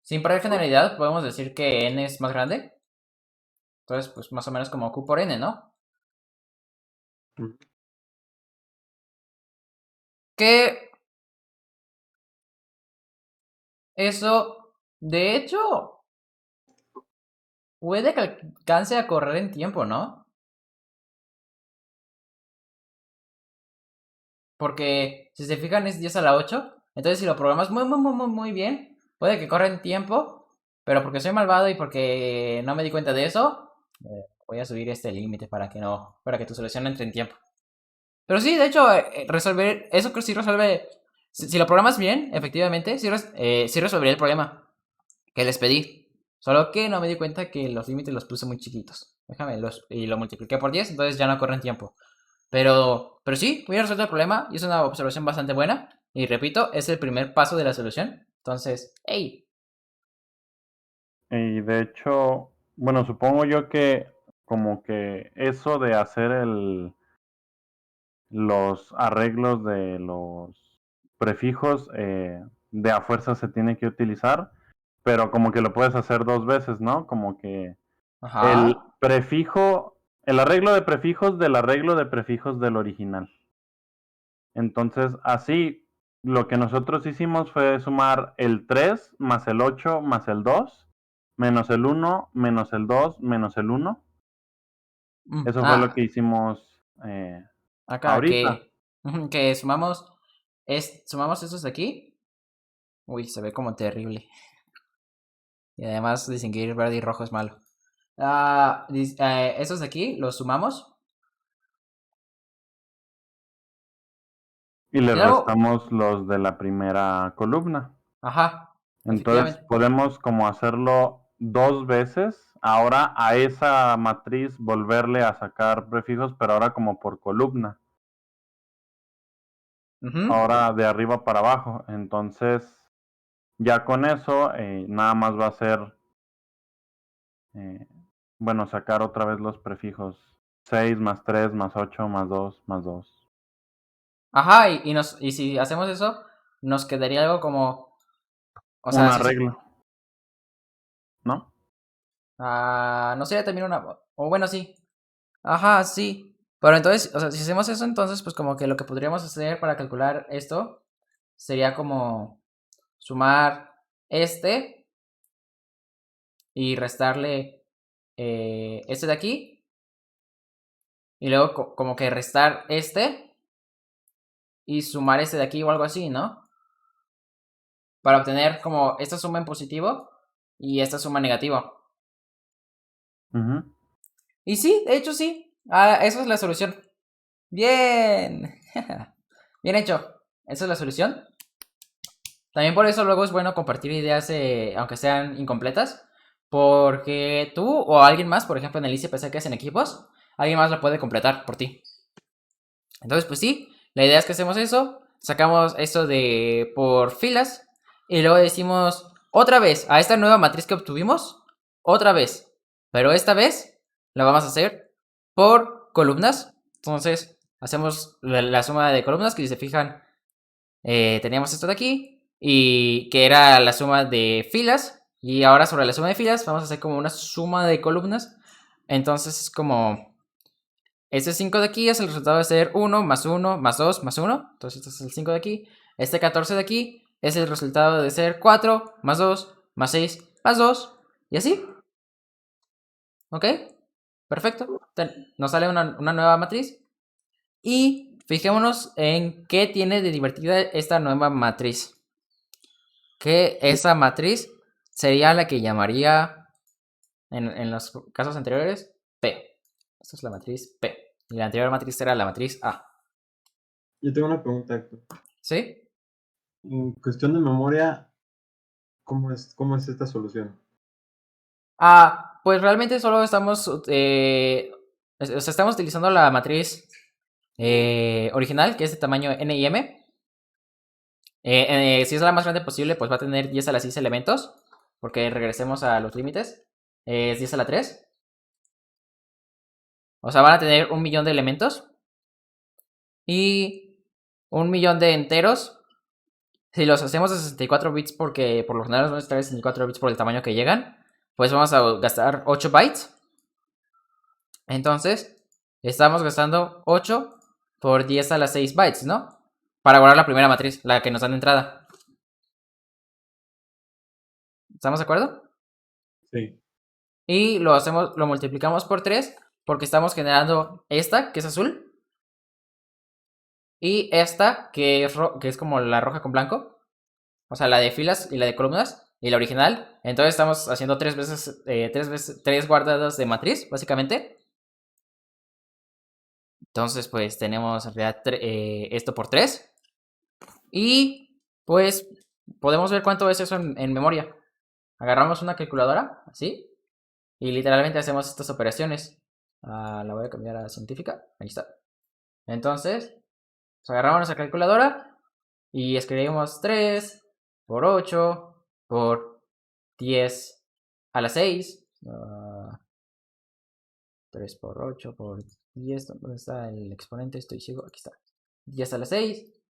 Sin perder generalidad, podemos decir que n es más grande. Entonces, pues más o menos como Q por n, ¿no? Mm. Que eso, de hecho, puede que alcance a correr en tiempo, ¿no? Porque si se fijan es 10 a la 8. Entonces si lo programas muy bien, puede que corra en tiempo. Pero porque soy malvado y porque no me di cuenta de eso, voy a subir este límite para que tu solución entre en tiempo. Pero sí, de hecho, resolver, eso creo que sí resuelve, si lo programas bien, efectivamente, sí resolvería el problema que les pedí. Solo que no me di cuenta que los límites los puse muy chiquitos. Y lo multipliqué por 10, entonces ya no corre en tiempo. Pero sí, voy a resolver el problema y es una observación bastante buena. Y repito, es el primer paso de la solución. Entonces, hey. Y de hecho, bueno, supongo yo que como que eso de hacer los arreglos de los prefijos de a fuerza se tiene que utilizar, pero como que lo puedes hacer dos veces, ¿no? Como que el Ajá. prefijo, el arreglo de prefijos del arreglo de prefijos del original. Entonces, así, lo que nosotros hicimos fue sumar el 3 más el 8 más el 2, menos el 1, menos el 2, menos el 1. Eso fue lo que hicimos Acá ahorita. que sumamos estos de aquí. Uy, se ve como terrible. Y además distinguir verde y rojo es malo. Estos de aquí los sumamos. Y le Y luego, restamos los de la primera columna. ajá, Entonces efectivamente. podemos como hacerlo dos veces. Ahora a esa matriz volverle a sacar prefijos, pero ahora como por columna. Ujú. Ahora de arriba para abajo. Entonces ya con eso nada más va a ser, eh, bueno, sacar otra vez los prefijos. 6 más 3 más 8 más 2 más 2. Ajá, y si hacemos eso, nos quedaría algo como. O Un sea, si. arreglo, ¿no? No sería también una. O bueno, sí. Ajá, sí. Pero entonces, o sea, si hacemos eso, entonces, pues como que lo que podríamos hacer para calcular esto sería como sumar este y restarle este de aquí. Y luego como que restar este y sumar este de aquí o algo así, ¿no? Para obtener como esta suma en positivo y esta suma en negativo. Ujú. Y sí, de hecho sí. Esa es la solución. Bien. Bien hecho. Esa es la solución. También por eso luego es bueno compartir ideas, aunque sean incompletas. Porque tú o alguien más, por ejemplo en el ICPC que hacen equipos, alguien más lo puede completar por ti. Entonces, pues sí. La idea es que hacemos eso, sacamos esto de por filas y luego decimos otra vez a esta nueva matriz que obtuvimos, otra vez, pero esta vez la vamos a hacer por columnas. Entonces hacemos la suma de columnas, que si se fijan teníamos esto de aquí y que era la suma de filas, y ahora sobre la suma de filas vamos a hacer como una suma de columnas. Entonces es como este 5 de aquí es el resultado de ser 1 más 1 más 2 más 1. Entonces este es el 5 de aquí. Este 14 de aquí es el resultado de ser 4 más 2 más 6 más 2. Y así. ¿Ok? Perfecto. Nos sale una nueva matriz. Y fijémonos en qué tiene de divertida esta nueva matriz. Que esa matriz sería la que llamaría en los casos anteriores P. Esta es la matriz P. Y la anterior matriz era la matriz A. Yo tengo una pregunta, Héctor. ¿Sí? En cuestión de memoria, cómo es esta solución? Pues realmente solo estamos, estamos utilizando la matriz original, que es de tamaño N y M. Si es la más grande posible, pues va a tener 10 a la 6 elementos, porque regresemos a los límites. Es 10 a la 3. O sea, van a tener 1.000.000 de elementos y 1.000.000 de enteros. Si los hacemos de 64 bits, porque por lo general nos van a estar de 64 bits por el tamaño que llegan, pues vamos a gastar 8 bytes. Entonces, estamos gastando 8 por 10 a la 6 bytes, ¿no? Para guardar la primera matriz, la que nos dan de entrada. ¿Estamos de acuerdo? Sí. Y lo multiplicamos por 3 porque estamos generando esta, que es azul, y esta, que es como la roja con blanco. O sea, la de filas y la de columnas y la original. Entonces estamos haciendo tres guardadas de matriz, básicamente. Entonces, pues tenemos en realidad esto por 3. Y pues podemos ver cuánto es eso en memoria. Agarramos una calculadora, así, y literalmente hacemos estas operaciones. La voy a cambiar a científica. Ahí está. Entonces, pues agarramos nuestra calculadora y escribimos 3 por 8 por 10 a la 6. 3 por 8 por 10. ¿Dónde está el exponente? Estoy ciego. Aquí está. 10 a la 6.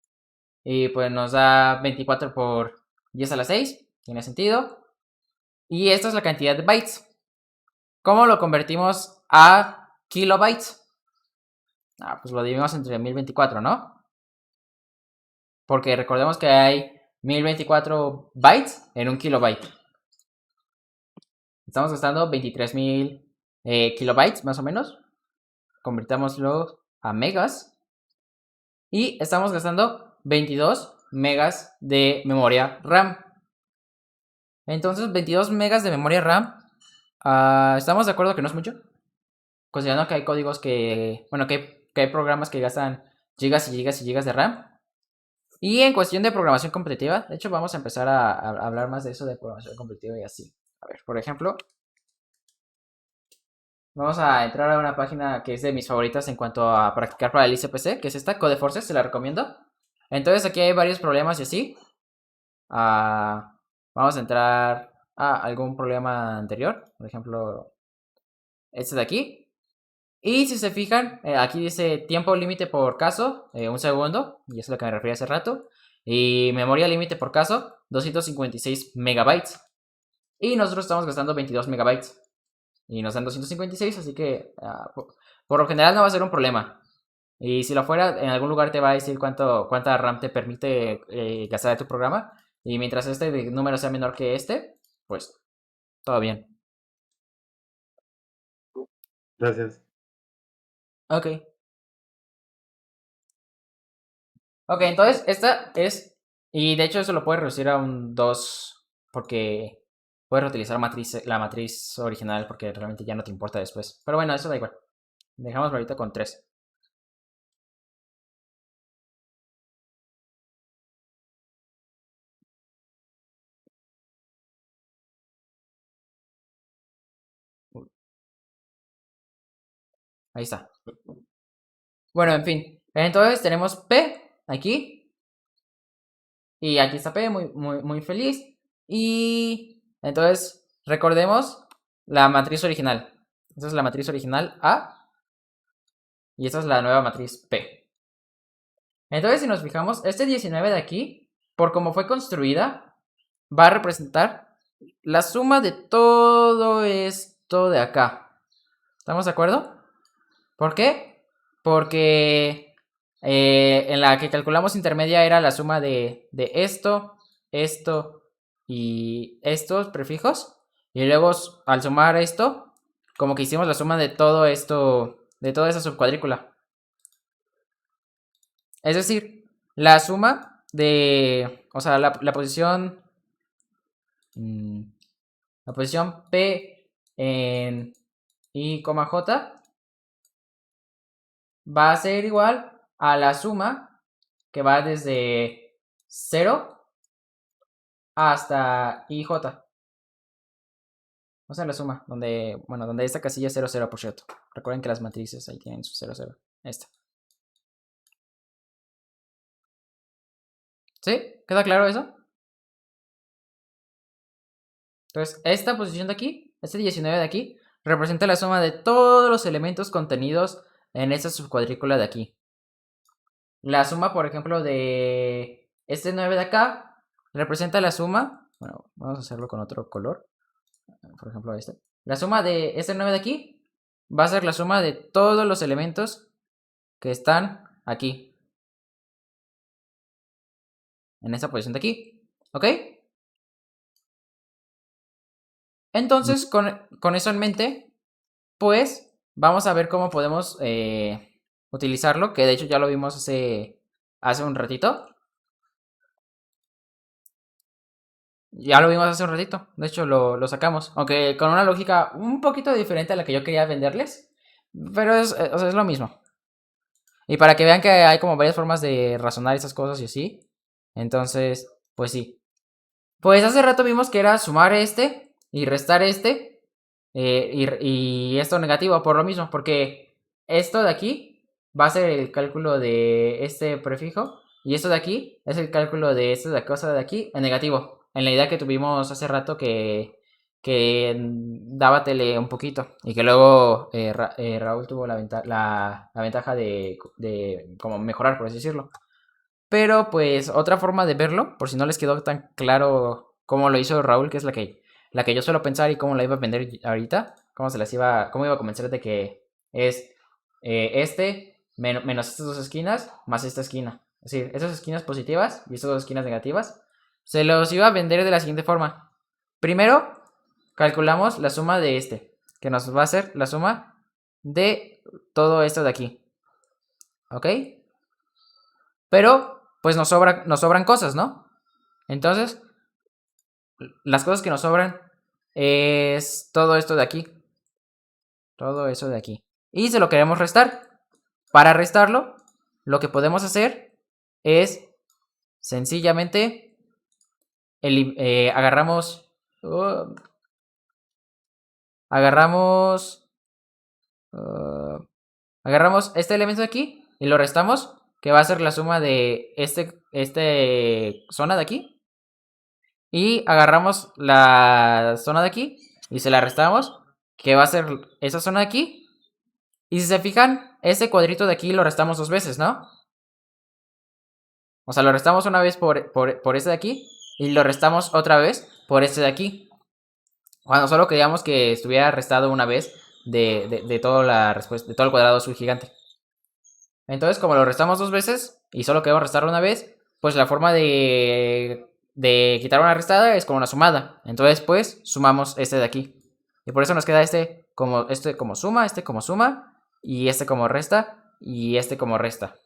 Y pues nos da 24 por 10 a la 6. Tiene sentido. Y esta es la cantidad de bytes. ¿Cómo lo convertimos a kilobytes? Pues lo dividimos entre 1024, ¿no? Porque recordemos que hay 1024 bytes en un kilobyte. Estamos gastando 23.000 kilobytes más o menos. Convirtámoslo a megas. Y estamos gastando 22 megas de memoria RAM. Entonces 22 megas de memoria RAM. ¿Estamos de acuerdo que no es mucho? Considerando que hay códigos bueno, que hay programas que gastan gigas y gigas y gigas de RAM. Y en cuestión de programación competitiva, de hecho vamos a empezar a hablar más de eso de programación competitiva y así. A ver, por ejemplo, vamos a entrar a una página que es de mis favoritas en cuanto a practicar para el ICPC, que es esta, Codeforces, se la recomiendo. Entonces aquí hay varios problemas y así. Vamos a entrar a algún problema anterior, por ejemplo, este de aquí. Y si se fijan, aquí dice tiempo límite por caso, 1 segundo, y eso es lo que me refería hace rato. Y memoria límite por caso, 256 megabytes. Y nosotros estamos gastando 22 megabytes. Y nos dan 256, así que por lo general no va a ser un problema. Y si lo fuera, en algún lugar te va a decir cuánta RAM te permite gastar de tu programa. Y mientras este número sea menor que este, pues todo bien. Gracias. Ok. Ok, entonces esta es. Y de hecho eso lo puedes reducir a un 2. Porque puedes reutilizar la matriz original porque realmente ya no te importa después. Pero bueno, eso da igual. Dejamos ahorita con 3. Ahí está. Bueno, en fin. Entonces tenemos P aquí. Y aquí está P, muy feliz. Y entonces recordemos la matriz original. Esta es la matriz original A. Y esta es la nueva matriz P. Entonces si nos fijamos, este 19 de aquí, por cómo fue construida, va a representar la suma de todo esto de acá. ¿Estamos de acuerdo? ¿Por qué? Porque en la que calculamos intermedia era la suma de esto, esto y estos prefijos. Y luego al sumar esto, como que hicimos la suma de todo esto, de toda esa subcuadrícula. Es decir, la suma de, o sea, la posición, la posición P en I, J va a ser igual a la suma que va desde 0 hasta IJ. O sea, la suma, donde esta casilla es 0, 0, por cierto. Recuerden que las matrices ahí tienen su 0, 0. Esta. ¿Sí? ¿Queda claro eso? Entonces, esta posición de aquí, este 19 de aquí, representa la suma de todos los elementos contenidos en esta subcuadrícula de aquí. La suma, por ejemplo, de este 9 de acá, representa la suma. Bueno, vamos a hacerlo con otro color. Por ejemplo, este. La suma de este 9 de aquí va a ser la suma de todos los elementos que están aquí. En esta posición de aquí. ¿Ok? Entonces, con eso en mente, pues vamos a ver cómo podemos utilizarlo. Que de hecho ya lo vimos hace un ratito. Ya lo vimos hace un ratito. De hecho, lo sacamos. Aunque con una lógica un poquito diferente a la que yo quería venderles. Pero o sea, es lo mismo. Y para que vean que hay como varias formas de razonar esas cosas y así. Entonces, pues sí. Pues hace rato vimos que era sumar este y restar este. Y esto negativo por lo mismo. Porque esto de aquí va a ser el cálculo de este prefijo. Y esto de aquí es el cálculo de esta de cosa de aquí en negativo. En la idea que tuvimos hace rato que daba tele un poquito. Y que luego Raúl tuvo la ventaja de como mejorar, por así decirlo. Pero pues otra forma de verlo, por si no les quedó tan claro cómo lo hizo Raúl, que es la que yo suelo pensar y cómo la iba a vender ahorita, cómo iba a convencer de que es menos estas dos esquinas más esta esquina. Es decir, estas esquinas positivas y estas dos esquinas negativas. Se los iba a vender de la siguiente forma. Primero, calculamos la suma de que nos va a ser la suma de todo esto de aquí. ¿Ok? Pero, pues nos sobran cosas, ¿no? Entonces, las cosas que nos sobran es todo esto de aquí. Todo eso de aquí. Y se lo queremos restar. Para restarlo, lo que podemos hacer es sencillamente agarramos este elemento de aquí y lo restamos, que va a ser la suma de este zona de aquí. Y agarramos la zona de aquí y se la restamos, que va a ser esa zona de aquí. Y si se fijan, este cuadrito de aquí lo restamos dos veces, ¿no? O sea, lo restamos una vez por este de aquí y lo restamos otra vez por este de aquí. Cuando solo queríamos que estuviera restado una vez de toda la respuesta, de todo el cuadrado subgigante. Entonces, como lo restamos dos veces y solo queremos restarlo una vez, pues la forma de quitar una restada es como una sumada. Entonces, pues, sumamos este de aquí. Y por eso nos queda este como suma, este como suma, y este como resta, y este como resta.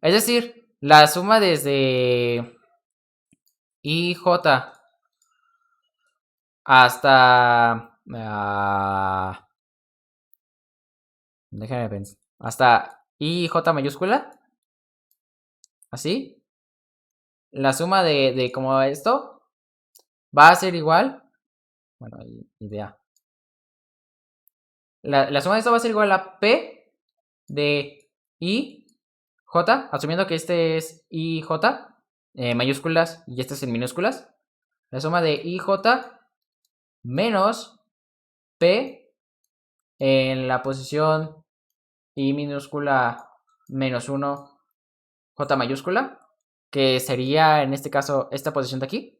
Es decir, la suma desde IJ hasta... déjenme pensar. Hasta IJ mayúscula. Así. La suma de como esto va a ser igual. Bueno, idea. La suma de esto va a ser igual a P de I J, asumiendo que este es IJ, mayúsculas, y este es en minúsculas. La suma de IJ menos P en la posición I minúscula menos 1, J mayúscula, que sería en este caso esta posición de aquí,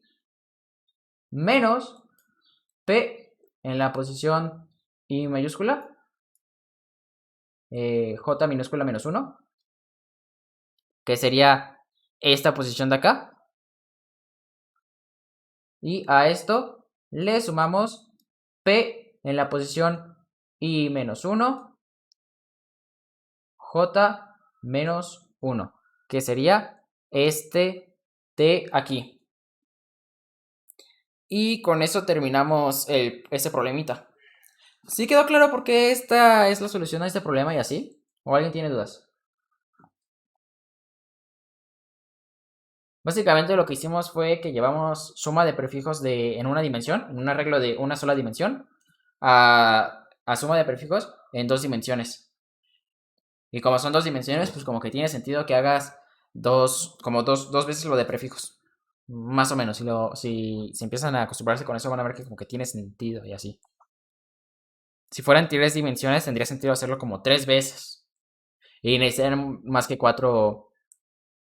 menos P en la posición I mayúscula, J minúscula menos 1, que sería esta posición de acá. Y a esto le sumamos P en la posición I menos 1, J menos 1, que sería este de aquí. Y con eso terminamos ese problemita. ¿Sí quedó claro por qué esta es la solución a este problema y así? ¿O alguien tiene dudas? Básicamente lo que hicimos fue que llevamos suma de prefijos en una dimensión, en un arreglo de una sola dimensión, a suma de prefijos en 2 dimensiones. Y como son 2 dimensiones, pues como que tiene sentido que hagas dos veces lo de prefijos. Más o menos. Si empiezan a acostumbrarse con eso, van a ver que como que tiene sentido y así. Si fueran 3 dimensiones, tendría sentido hacerlo como 3 veces. Y necesitarían más que 4.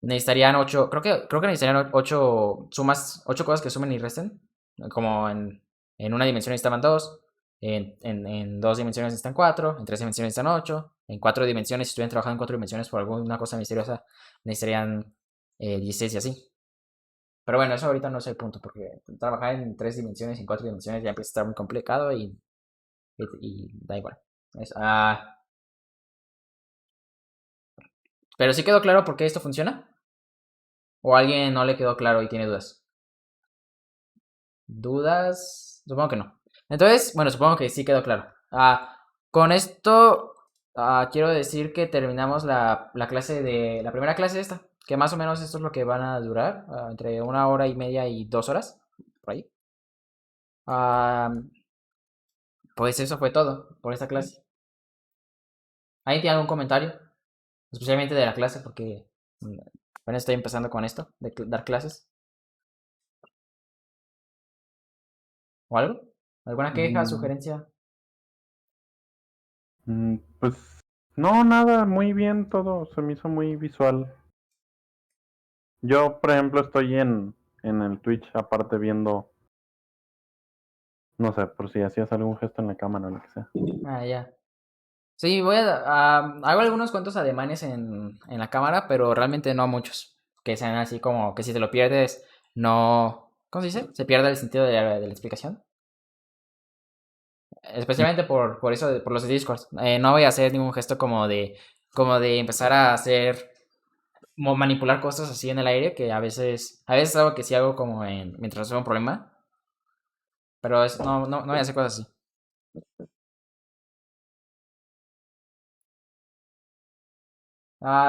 Necesitarían 8. Creo que necesitarían 8 sumas. 8 cosas que sumen y resten. Como en una dimensión necesitaban 2. En 2 dimensiones necesitan 4. En 3 dimensiones necesitan 8. En 4 dimensiones, si estuvieran trabajando en 4 dimensiones por alguna cosa misteriosa, necesitarían 16 y así. Pero bueno, eso ahorita no es el punto. Porque trabajar en 3 dimensiones y en 4 dimensiones ya empieza a estar muy complicado y da igual. Pero sí quedó claro por qué esto funciona. ¿O a alguien no le quedó claro y tiene dudas? ¿Dudas? Supongo que no. Entonces, bueno, supongo que sí quedó claro. Con esto quiero decir que terminamos la clase de la primera clase esta. Que más o menos esto es lo que van a durar. Entre 1 hora y media y 2 horas. Por ahí. Pues eso fue todo por esta clase. ¿Alguien tiene algún comentario? Especialmente de la clase porque apenas estoy empezando con esto, de dar clases. ¿O algo? ¿Alguna queja, sugerencia? Pues no, nada, muy bien todo, se me hizo muy visual. Yo, por ejemplo, estoy en el Twitch aparte viendo, no sé, por si hacías algún gesto en la cámara o lo que sea. Ya. Sí, hago algunos cuantos ademanes en la cámara, pero realmente no muchos. Que sean así como que si te lo pierdes, no. ¿Cómo se dice? Se pierde el sentido de la explicación. Especialmente por eso, por los de Discord. No voy a hacer ningún gesto como de empezar a hacer, manipular cosas así en el aire, que a veces algo que sí hago como mientras resuelvo un problema. Pero no voy a hacer cosas así.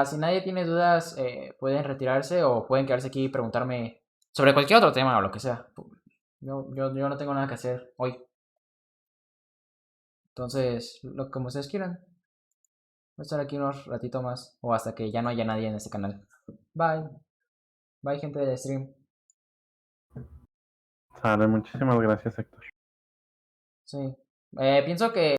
Si nadie tiene dudas, pueden retirarse o pueden quedarse aquí y preguntarme sobre cualquier otro tema o lo que sea. Yo no tengo nada que hacer hoy. Entonces, como ustedes quieran. Voy a estar aquí unos ratito más o hasta que ya no haya nadie en este canal. Bye. Bye, gente de stream. Sale, muchísimas gracias, Héctor. Sí. Pienso que